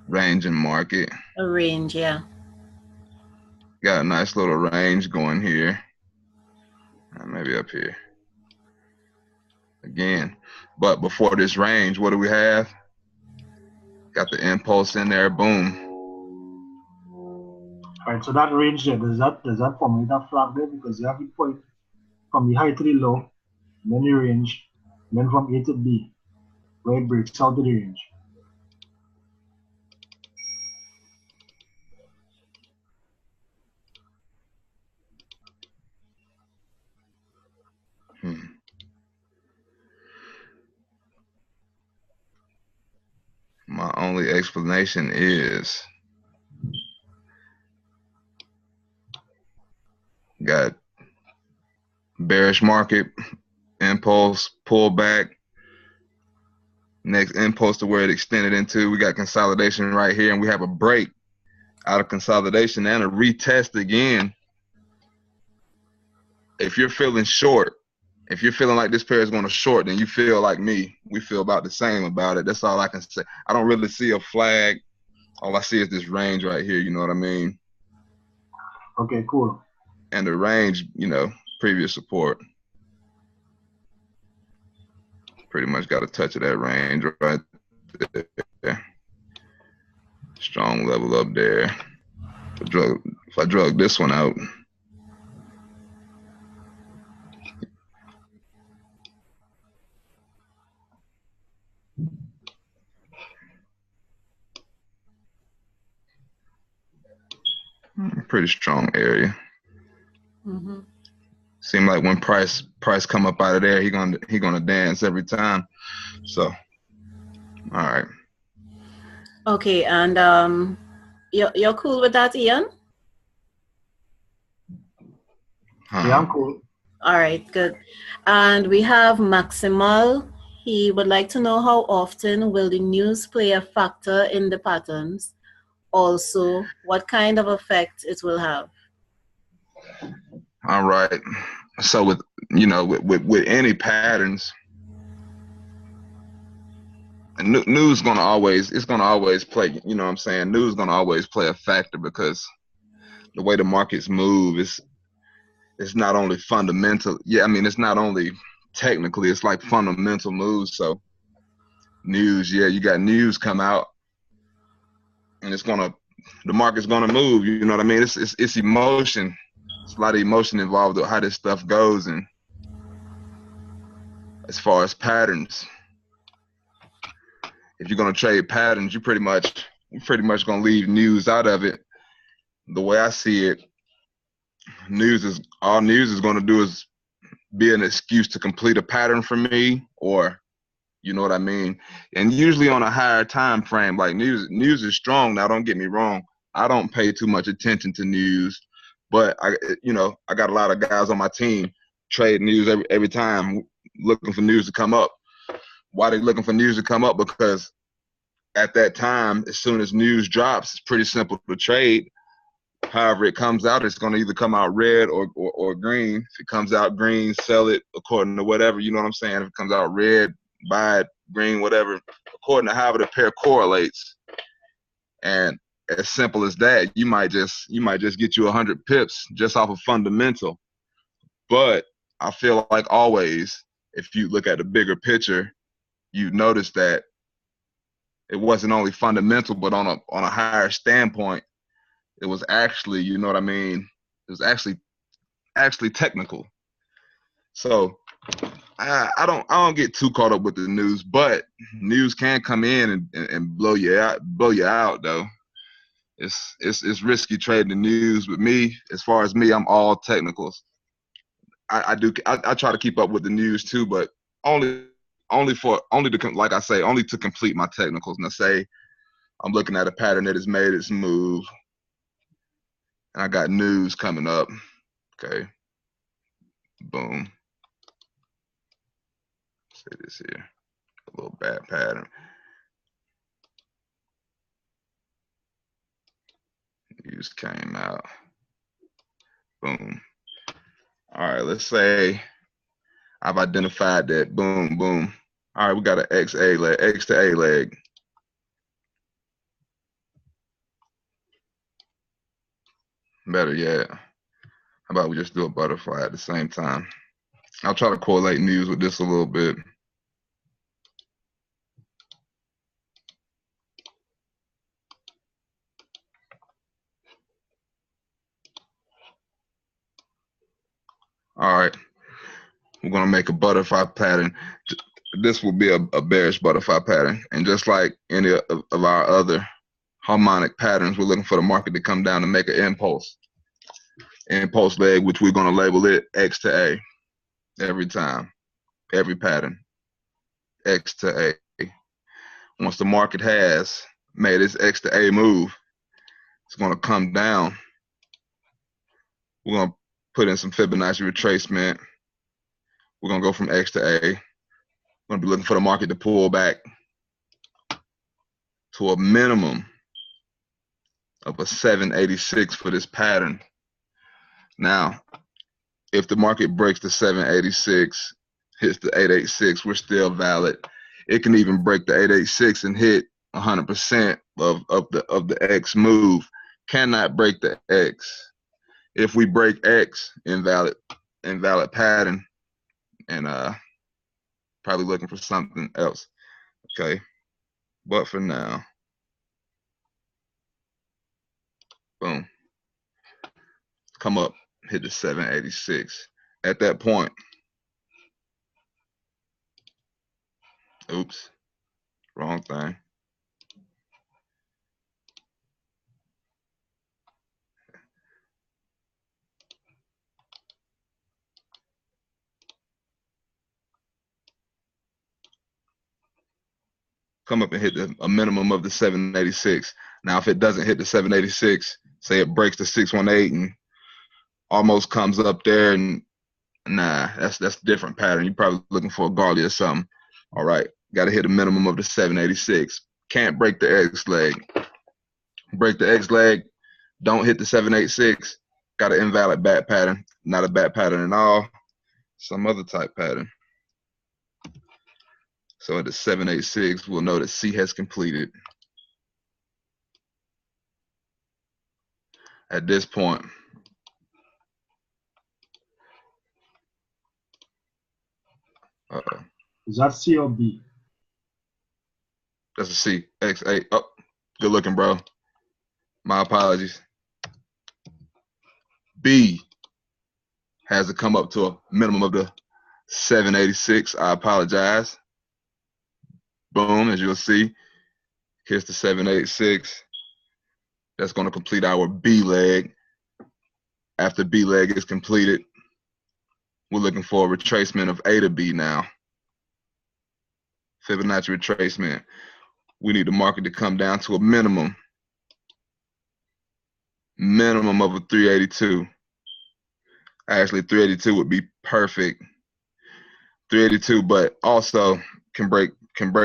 range and market. A range, yeah. Got a nice little range going here. Maybe up here. Again. But before this range, what do we have? Got the impulse in there, boom. Alright, so that range there, does that formulate a flag there? Because you have the point from the high to the low, then the range, then from A to B, where it breaks out to the range. My only explanation is got bearish market, impulse, pull back, next impulse to where it extended into. We got consolidation right here, and we have a break out of consolidation and a retest again. If you're feeling short, if you're feeling like this pair is going to short, then you feel like me. We feel about the same about it. That's all I can say. I don't really see a flag. All I see is this range right here. You know what I mean? Okay, cool. And the range, you know, previous support. Pretty much got a touch of that range right there. Strong level up there. If I drug this one out, pretty strong area. Seem like when price come up out of there, he gonna dance every time. So, all right. Okay, and you're cool with that, Ian? Yeah, I'm cool. All right, good. And we have Maximal. He would like to know how often will the news play a factor in the patterns? Also, what kind of effect it will have? All right. So with any patterns, news gonna always play. You know what I'm saying? News gonna always play a factor because the way the markets move it's not only fundamental. Yeah, I mean it's not only technically. It's like fundamental moves. So news, yeah, you got news come out, and the market's gonna move. You know what I mean? It's emotion. It's a lot of emotion involved with how this stuff goes, and as far as patterns, if you're gonna trade patterns, you're pretty much gonna leave news out of it. The way I see it, all news is gonna do is be an excuse to complete a pattern for me, or you know what I mean. And usually on a higher time frame, like news is strong. Now, don't get me wrong, I don't pay too much attention to news, but I got a lot of guys on my team trade news every time, looking for news to come up. Why they looking for news to come up? Because at that time, as soon as news drops, it's pretty simple to trade. However it comes out, it's going to either come out red or green. If it comes out green, sell it according to whatever, you know what I'm saying? If it comes out red, buy it, green, whatever, according to however the pair correlates. And as simple as that, you might just get you 100 pips just off of fundamental. But I feel like always, if you look at the bigger picture, you notice that it wasn't only fundamental, but on a higher standpoint, it was actually, you know what I mean? It was actually technical. So I don't get too caught up with the news, but news can come in and blow you out though. It's risky trading the news. With me, as far as me, I'm all technicals. I try to keep up with the news too, but only to complete my technicals. Now say I'm looking at a pattern that has made its move, and I got news coming up. Okay, Boom. Say this here, a little bad pattern. Use came out. Boom. All right, let's say I've identified that. Boom, boom. All right, we got an XA leg, X to A leg. Better yet, how about we just do a butterfly at the same time? I'll try to correlate news with this a little bit. All right, we're gonna make a butterfly pattern. This will be a bearish butterfly pattern. And just like any of our other harmonic patterns, we're looking for the market to come down and make an impulse. Impulse leg, which we're gonna label it X to A every time, every pattern, X to A. Once the market has made its X to A move, it's gonna come down. We're gonna put in some Fibonacci retracement. We're gonna go from X to A. We're gonna be looking for the market to pull back to a minimum of a 786 for this pattern. Now, if the market breaks the 786, hits the 886, we're still valid. It can even break the 886 and hit 100% of the X move. Cannot break the X. If we break X, invalid pattern, and probably looking for something else. Okay, but for now, boom, come up, hit the 786. At that point, oops, wrong thing. Come up and hit a minimum of the 786. Now, if it doesn't hit the 786, say it breaks the 618 and almost comes up there, and nah, that's a different pattern. You're probably looking for a Garley or something. All right, got to hit a minimum of the 786. Can't break the X leg. Break the X leg, don't hit the 786. Got an invalid back pattern. Not a back pattern at all. Some other type pattern. So at the 786, we'll know that C has completed. At this point, is that C or B? That's a C. X8. Oh, good looking, bro. My apologies. B has to come up to a minimum of the 786. I apologize. Boom, as you'll see, here's the 786. That's going to complete our B leg. After B leg is completed, we're looking for a retracement of A to B now. Fibonacci retracement. We need the market to come down to a minimum of a 382. Actually, 382 would be perfect. 382, but also can break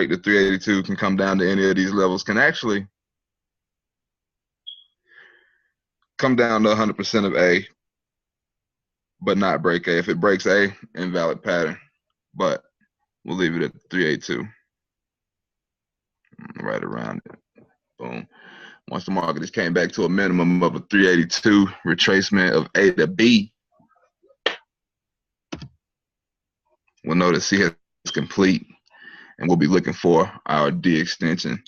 the 382, can come down to any of these levels, can actually come down to 100% of A, but not break A. If it breaks A, invalid pattern, but we'll leave it at 382. Right around it. Boom. Once the market just came back to a minimum of a 382, retracement of A to B, we'll know that C is complete, and we'll be looking for our D extension.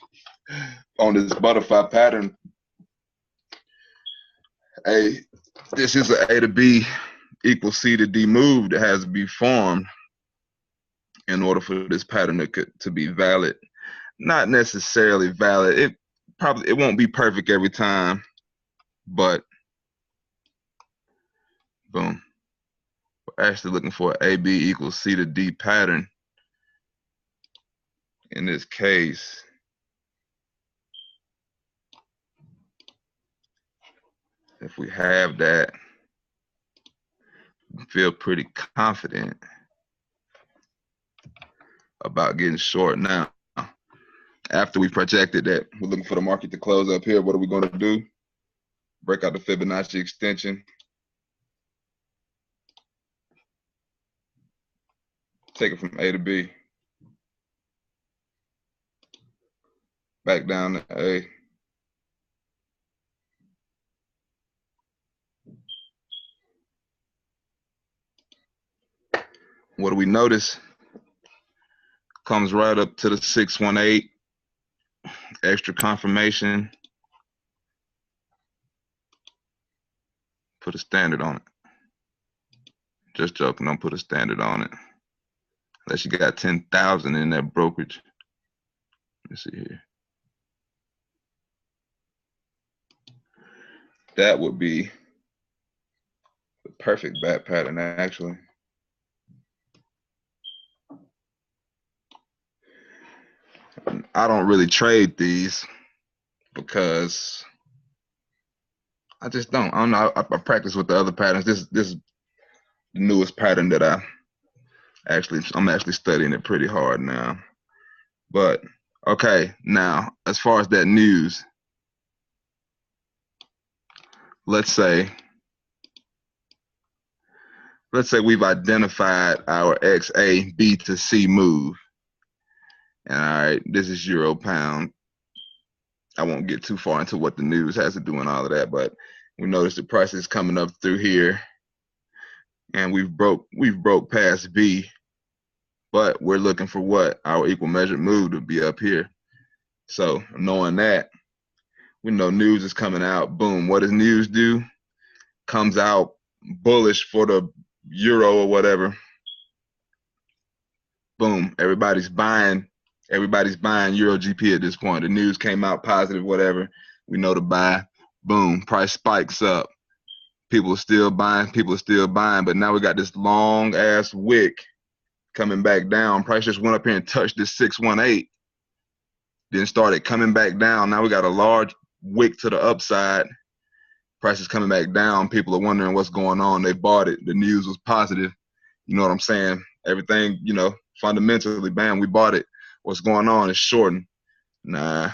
On this butterfly pattern, this is an A to B equals C to D move that has to be formed in order for this pattern to be valid. Not necessarily valid. It won't be perfect every time, but boom. We're actually looking for AB equals C to D pattern. In this case, if we have that, feel pretty confident about getting short now. After we projected that we're looking for the market to close up here, what are we going to do? Break out the Fibonacci extension. Take it from A to B. Back down to A. What do we notice? Comes right up to the 618. Extra confirmation. Put a standard on it. Just joking, don't put a standard on it. Unless you got 10,000 in that brokerage. Let's see here. That would be the perfect bat pattern, actually. I don't really trade these because I just don't. I don't know. I practice with the other patterns. This is the newest pattern that I'm actually studying it pretty hard now. But okay, now as far as that news, let's say we've identified our XA B to C move. And all right, this is euro pound. I won't get too far into what the news has to do and all of that, but we notice the price is coming up through here, and we've broke past B, but we're looking for what? Our equal measured move to be up here. So knowing that, we know news is coming out. Boom. What does news do? Comes out bullish for the euro or whatever. Boom. Everybody's buying Euro GP at this point. The news came out positive, whatever. We know to buy. Boom. Price spikes up. People are still buying. But now we got this long ass wick coming back down. Price just went up here and touched this 618. Then started coming back down. Now we got a large wick to the upside. Price is coming back down. People are wondering what's going on. They bought it. The news was positive. You know what I'm saying? Everything, fundamentally, bam, we bought it. What's going on? It's shorting. Nah,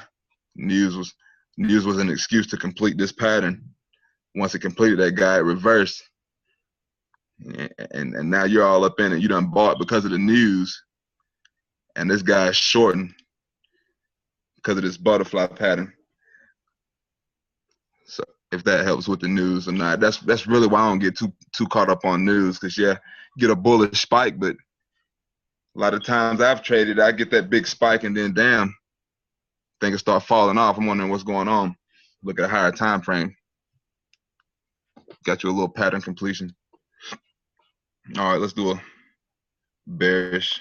news was an excuse to complete this pattern. Once it completed, that guy reversed, and now you're all up in it. You done bought because of the news, and this guy's shorting because of this butterfly pattern. So if that helps with the news or not, that's really why I don't get too caught up on news, because yeah, get a bullish spike, but a lot of times I've traded, I get that big spike and then damn, things start falling off. I'm wondering what's going on. Look at a higher time frame. Got you a little pattern completion. All right, let's do a bearish,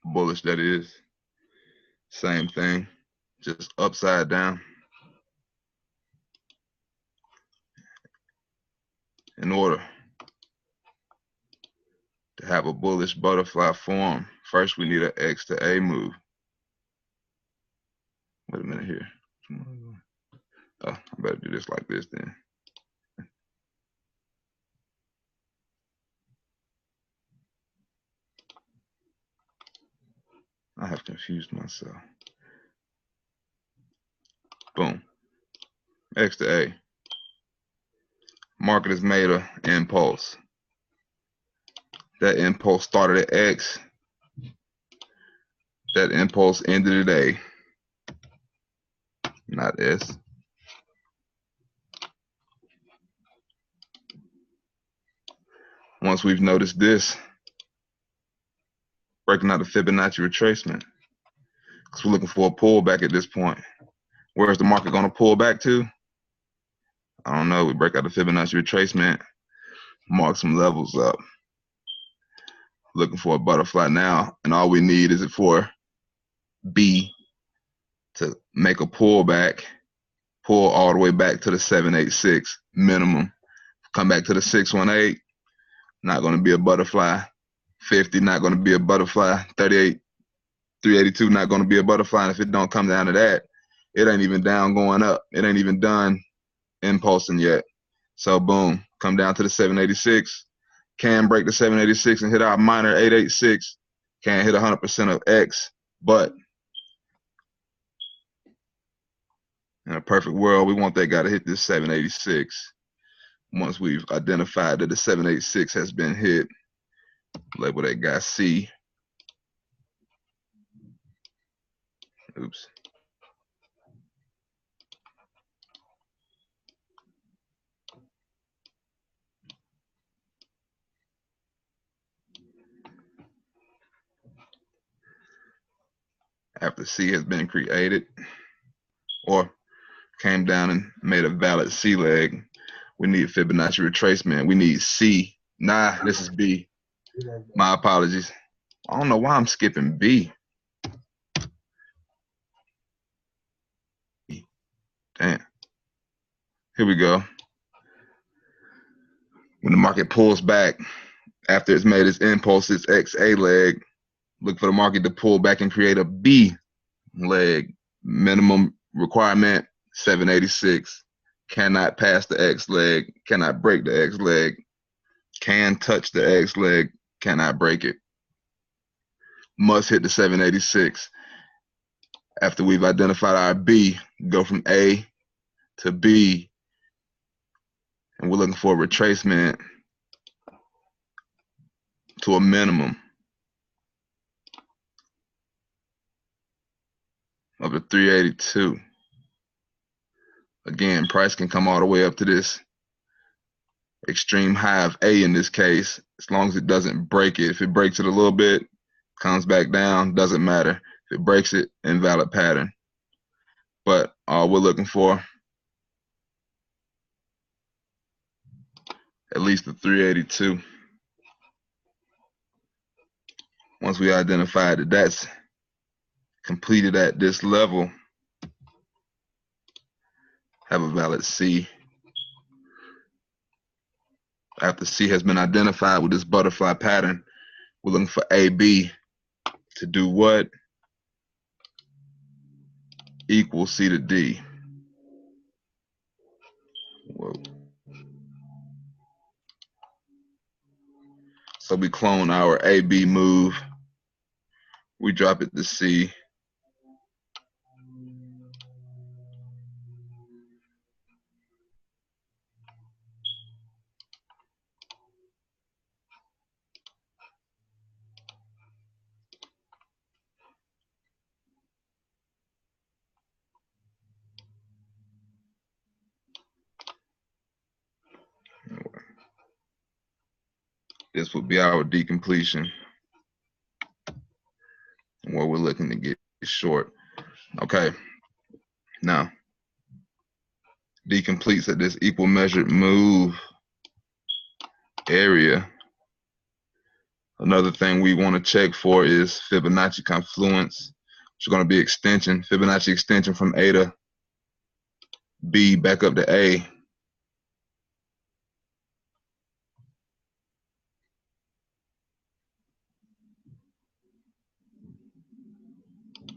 bullish, that is. Same thing, just upside down. In order to have a bullish butterfly form, first we need an X to A move. Wait a minute here. Oh, I better do this like this then. I have confused myself. Boom. X to A. Market has made an impulse. That impulse started at X. That impulse ended at A. Not S. Once we've noticed this, breaking out the Fibonacci retracement, because we're looking for a pullback at this point. Where is the market going to pull back to? I don't know. We break out the Fibonacci retracement, mark some levels up. Looking for a butterfly now, and all we need is it for B to make a pullback, pull all the way back to the 786 minimum. Come back to the 618, not going to be a butterfly. 50, not going to be a butterfly. 38, 382, not going to be a butterfly. And if it don't come down to that, it ain't even down going up. It ain't even done impulsing yet. So boom, come down to the 786. Can break the 786 and hit our minor 886. Can't hit 100% of X, but in a perfect world, we want that guy to hit this 786. Once we've identified that the 786 has been hit, label that guy C. Oops. After C has been created or came down and made a valid C leg, we need Fibonacci retracement. We need C. Nah, this is B. My apologies. I don't know why I'm skipping B. Damn. Here we go. When the market pulls back after it's made its impulse, its XA leg, look for the market to pull back and create a B leg. Minimum requirement 786. Cannot pass the X leg, cannot break the X leg, can touch the X leg, cannot break it. Must hit the 786. After we've identified our B, go from A to B, and we're looking for a retracement to a minimum of the 382. Again, price can come all the way up to this extreme high of A in this case, as long as it doesn't break it. If it breaks it a little bit, comes back down, doesn't matter. If it breaks it, invalid pattern. But all we're looking for, at least the 382. Once we identify that that's completed at this level, have a valid C. After C has been identified with this butterfly pattern, we're looking for AB to do what? Equal C to D. Whoa. So we clone our AB move. We drop it to C. This would be our decompletion, where we're looking to get short. Okay, now decompletes at this equal measured move area. Another thing we want to check for is Fibonacci confluence, which is going to be extension, Fibonacci extension from A to B back up to A.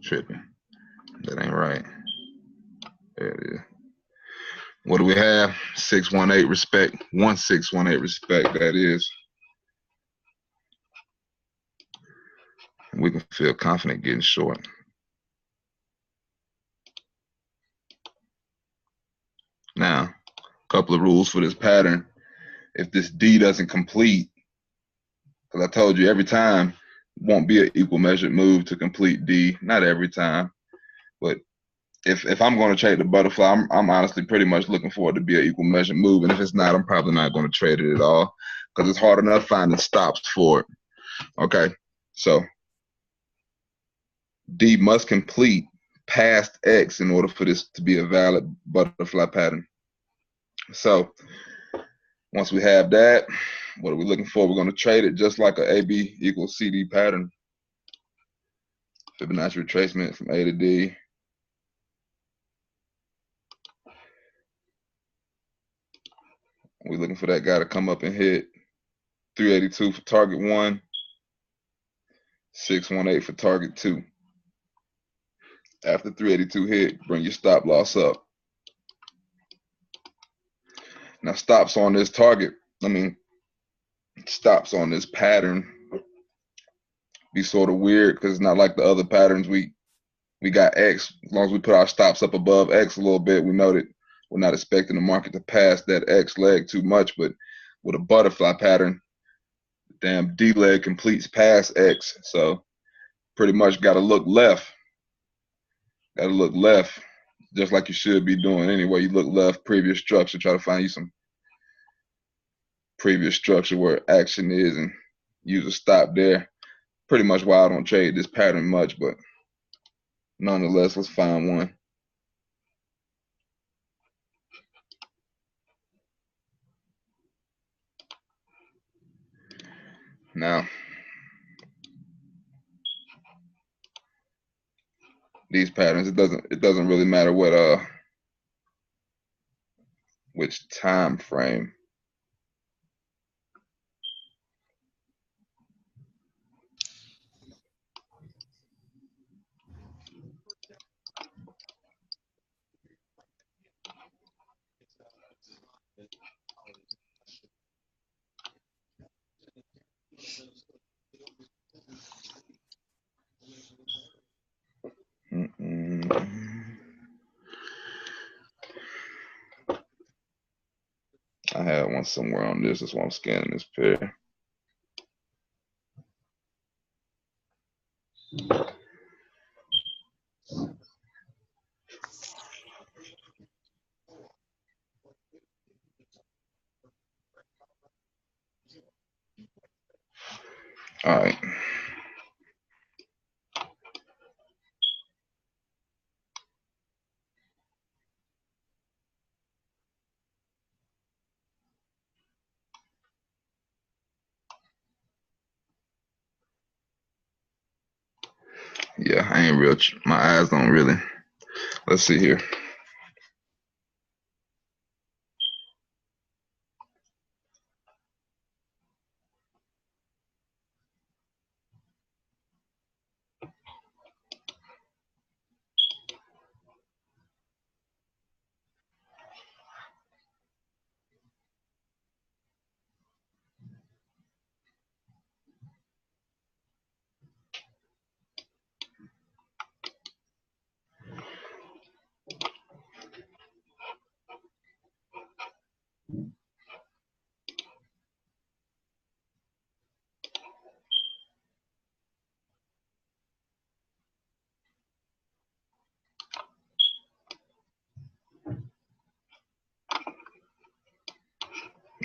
Tripping. That ain't right. There it is. What do we have? 618 respect. 1618 respect, that is. We can feel confident getting short. Now, a couple of rules for this pattern. If this D doesn't complete, because I told you every time won't be an equal measured move to complete D. Not every time, but if I'm going to trade the butterfly, I'm honestly pretty much looking for it to be an equal measured move. And if it's not, I'm probably not going to trade it at all, because it's hard enough finding stops for it. Okay, so D must complete past X in order for this to be a valid butterfly pattern. So once we have that, what are we looking for? We're going to trade it just like a AB equals CD pattern. Fibonacci retracement from A to D. We're looking for that guy to come up and hit 382 for target 1, 618 for target 2. After 382 hit, bring your stop loss up. Now stops on this target, stops on this pattern be sort of weird because it's not like the other patterns we got X. As long as we put our stops up above X a little bit, we know that we're not expecting the market to pass that X leg too much. But with a butterfly pattern, the damn D leg completes past X. So pretty much got to look left. Got to look left, just like you should be doing anyway. You look left, previous structure, try to find you some previous structure where action is and use a stop there. Pretty much why I don't trade this pattern much, but nonetheless, let's find one. Now, these patterns, it doesn't really matter what which time frame. I had one somewhere on this. That's why I'm scanning this pair. All right. Yeah, I ain't real. My eyes don't really. Let's see here.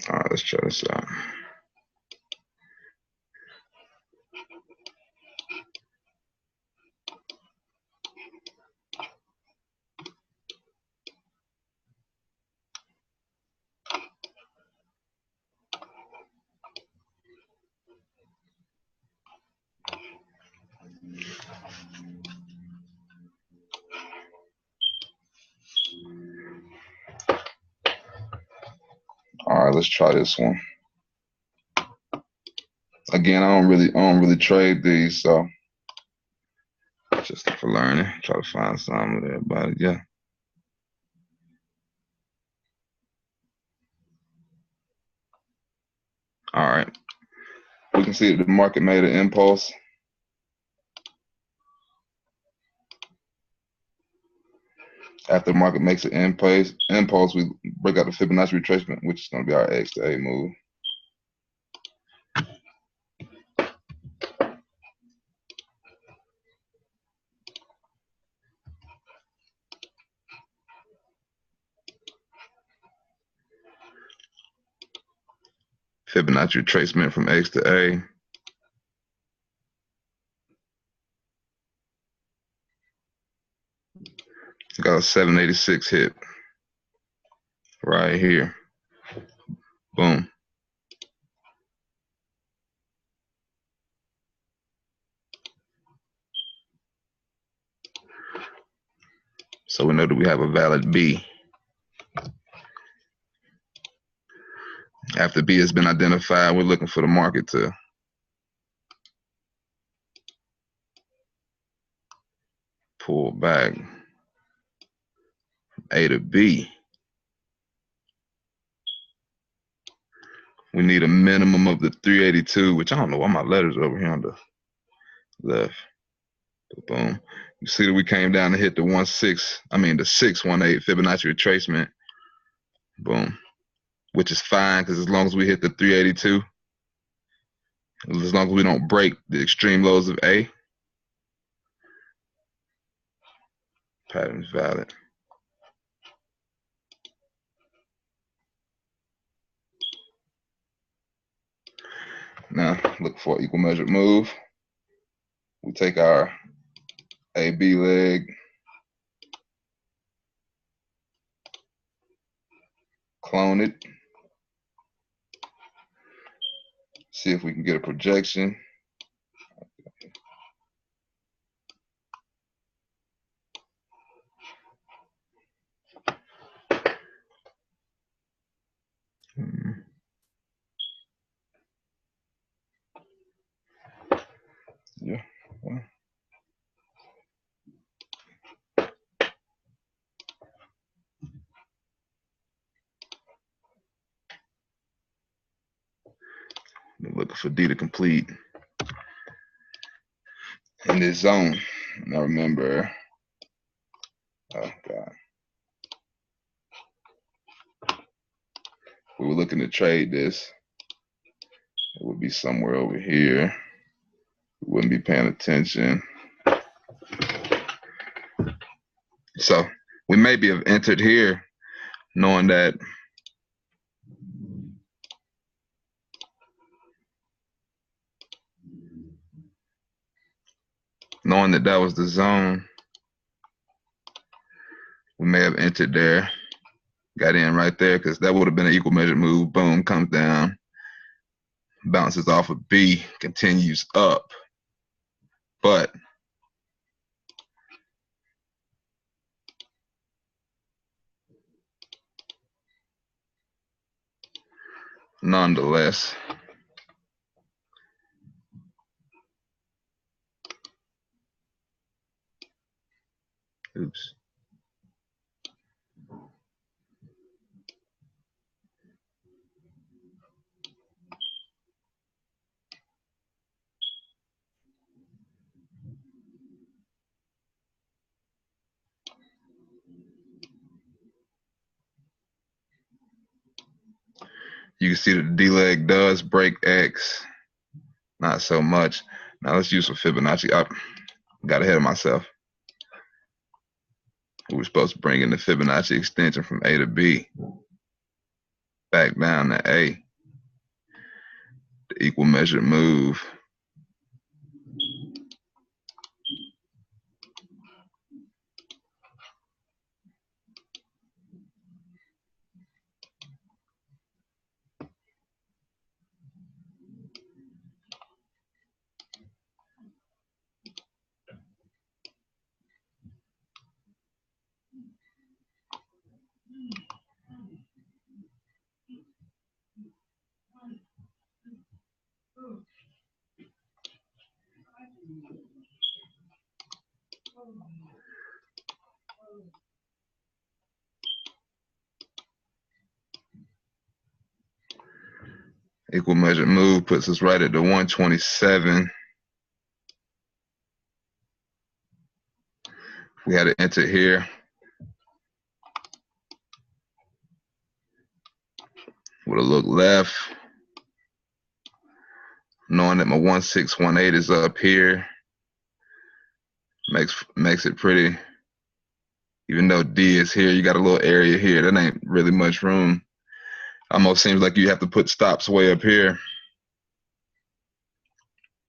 All right, let's try this out. All right, let's try this one. Again, I don't really trade these, so just for learning, try to find some of everybody. Yeah. All right. We can see that the market made an impulse. After the market makes an impulse, we break out the Fibonacci retracement, which is going to be our X to A move. Fibonacci retracement from X to A. Got a 786 hit right here. Boom. So we know that we have a valid B. After B has been identified, we're looking for the market to pull back from A to B. we need a minimum of the 382, which I don't know why my letters are over here on the left. Boom. You see that we came down to hit the 618 Fibonacci retracement. Boom. Which is fine because as long as we hit the 382, as long as we don't break the extreme lows of A, pattern is valid. Now look for equal measured move. We take our AB leg, clone it, see if we can get a projection. Yeah. Well. Looking for D to complete in this zone. Now remember, oh God, we were looking to trade this. It would be somewhere over here. We wouldn't be paying attention. So we maybe have entered here knowing that that was the zone. We may have entered there, got in right there because that would have been an equal measure move. Boom, comes down, bounces off of B, continues up. But nonetheless, oops. You can see that the D leg does break X, not so much. Now let's use some Fibonacci. I got ahead of myself. We were supposed to bring in the Fibonacci extension from A to B, back down to A, the equal measured move. Equal measured move puts us right at the 127. We had to enter here. Would have looked left, knowing that my 1618 is up here. Makes it pretty. Even though D is here, you got a little area here. That ain't really much room. Almost seems like you have to put stops way up here.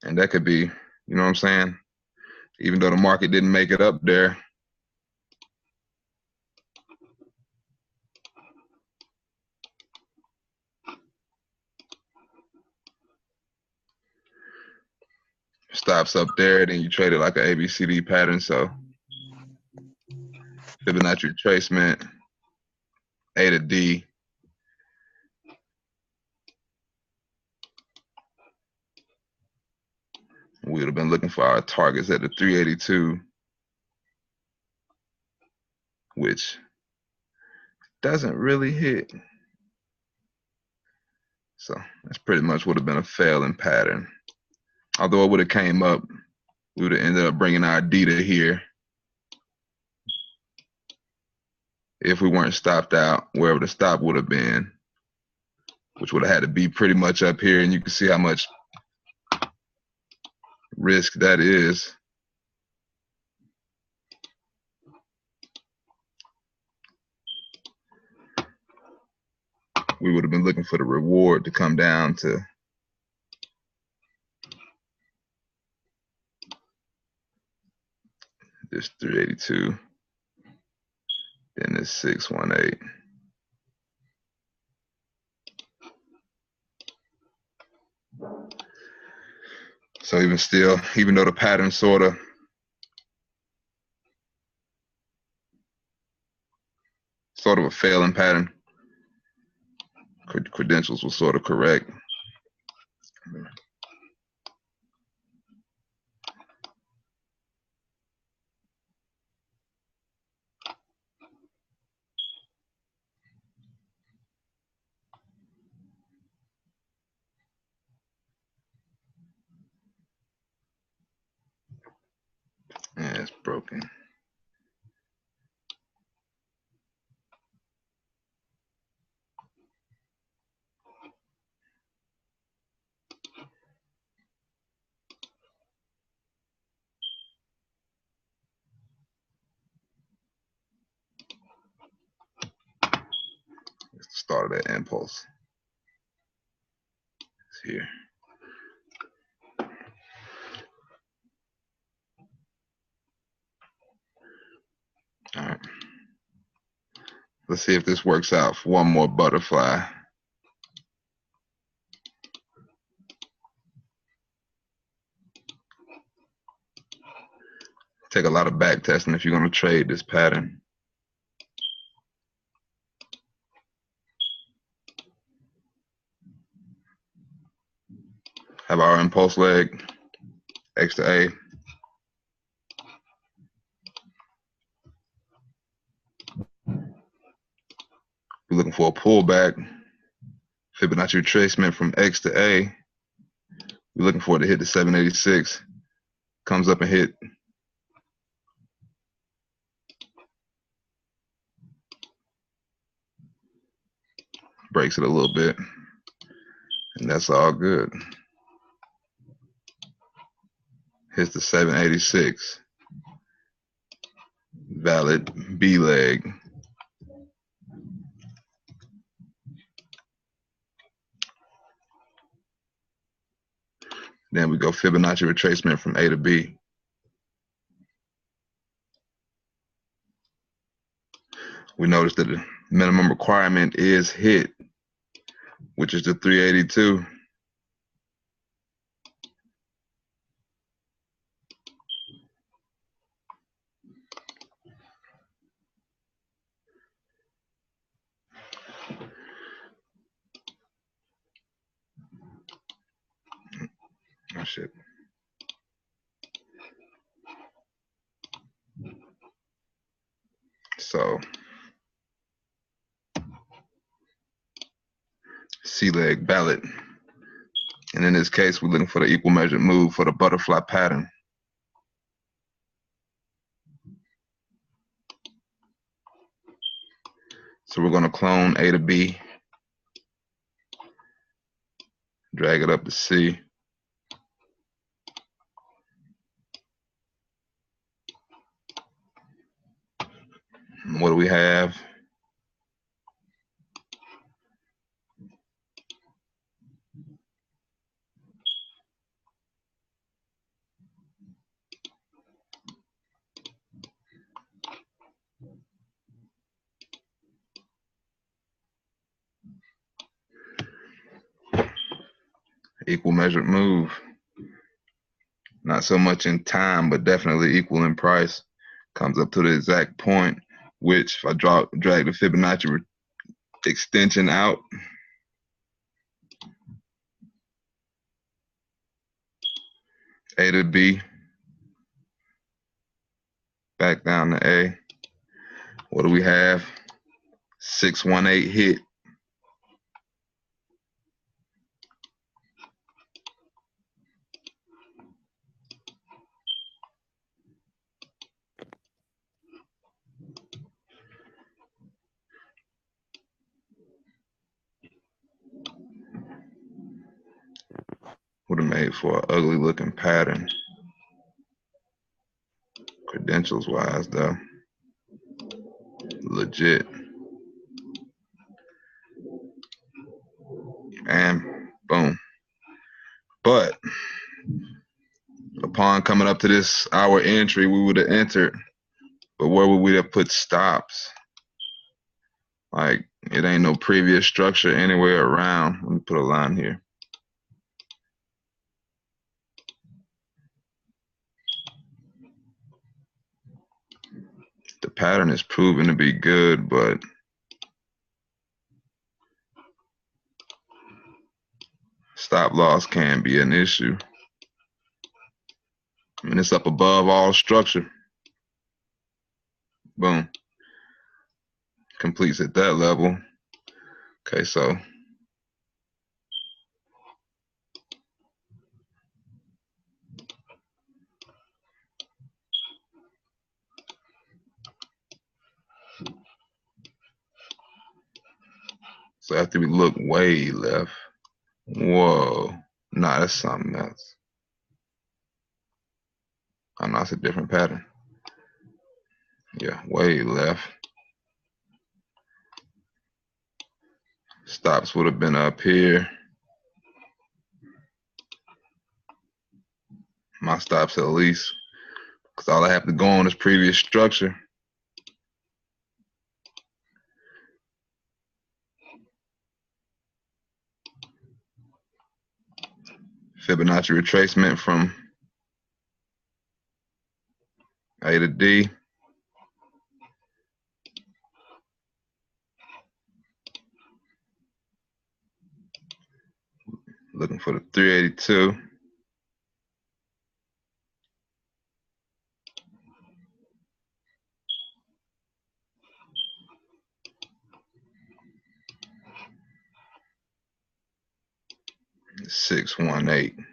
And that could be, you know what I'm saying? Even though the market didn't make it up there. Stops up there, then you trade it like an ABCD pattern. So Fibonacci retracement, A to D. We would have been looking for our targets at the 382, which doesn't really hit. So that's pretty much would have been a failing pattern. Although it would have came up, we would have ended up bringing our D to here if we weren't stopped out wherever the stop would have been, which would have had to be pretty much up here. And you can see how much risk that is. We would have been looking for the reward to come down to this 382, then this 618. So even still, even though the pattern sort of a failing pattern, credentials were sort of correct. Yeah, it's broken. It's the start of that impulse. It's here. All right. Let's see if this works out for one more butterfly. Take a lot of back testing if you're going to trade this pattern. Have our impulse leg, X to A. We're looking for a pullback. Fibonacci retracement from X to A. We're looking for it to hit the 786. Comes up and hit. Breaks it a little bit. And that's all good. Hits the 786. Valid B leg. Then we go Fibonacci retracement from A to B. We notice that the minimum requirement is hit, which is the 382. Oh shit. So C leg valid. And in this case, we're looking for the equal measured move for the butterfly pattern. So we're going to clone A to B, drag it up to C. And what do we have? Equal measured move. Not so much in time, but definitely equal in price. Comes up to the exact point, which if I drag the Fibonacci extension out, A to B, back down to A. What do we have? 618 hit. made for an ugly looking pattern. Credentials wise though, legit. And boom. But upon coming up to this hour entry, we would have entered, but where would we have put stops? Like, it ain't no previous structure anywhere around. Let me put a line here. The pattern is proven to be good, but stop loss can be an issue. I mean, it's up above all structure. Boom. Completes at that level. Okay, so after we look way left, whoa, nah, that's something else. Oh, no, it's a different pattern. Yeah, way left. Stops would have been up here. My stops at least, because all I have to go on is previous structure. Fibonacci retracement from A to D. Looking for the 382. The 618.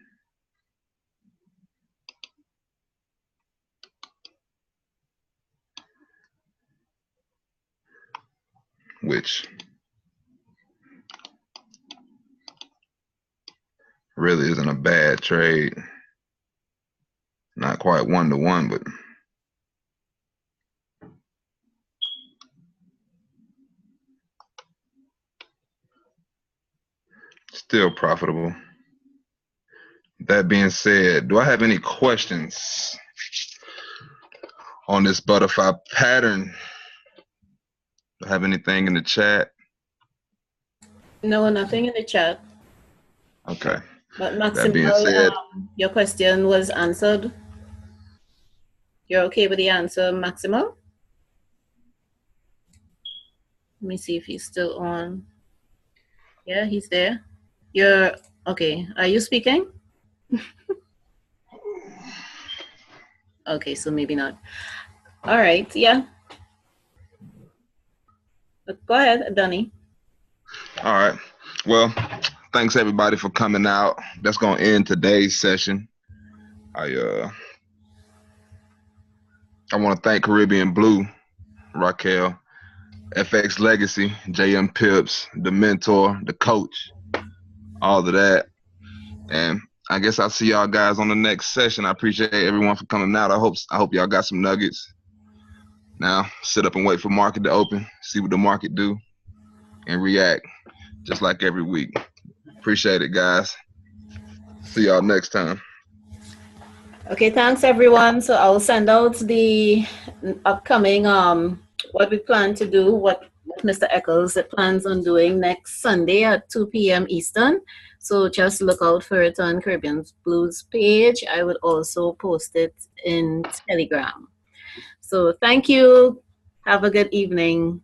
Which really isn't a bad trade. Not quite 1-to-1, but still profitable. That being said, do I have any questions on this butterfly pattern? Do I have anything in the chat? No, nothing in the chat. Okay. But That being said, your question was answered. You're okay with the answer, Maximo? Let me see if he's still on. Yeah, he's there. You're okay. Are you speaking? Okay, so maybe not. All right, yeah. Go ahead, Donny. All right. Well, thanks everybody for coming out. That's gonna end today's session. I want to thank Caribbean Blue, Raquel, FX Legacy, JM Pips, the mentor, the coach, all of that. And I guess I'll see y'all guys on the next session. I appreciate everyone for coming out. I hope y'all got some nuggets. Now sit up and wait for market to open, see what the market do, and react just like every week. Appreciate it, guys. See y'all next time. Okay, thanks everyone. So I'll send out the upcoming what we plan to do, what Mr. Echols plans on doing next Sunday at 2 p.m. Eastern. So just look out for it on Caribbean Blues page. I would also post it in Telegram. So thank you. Have a good evening.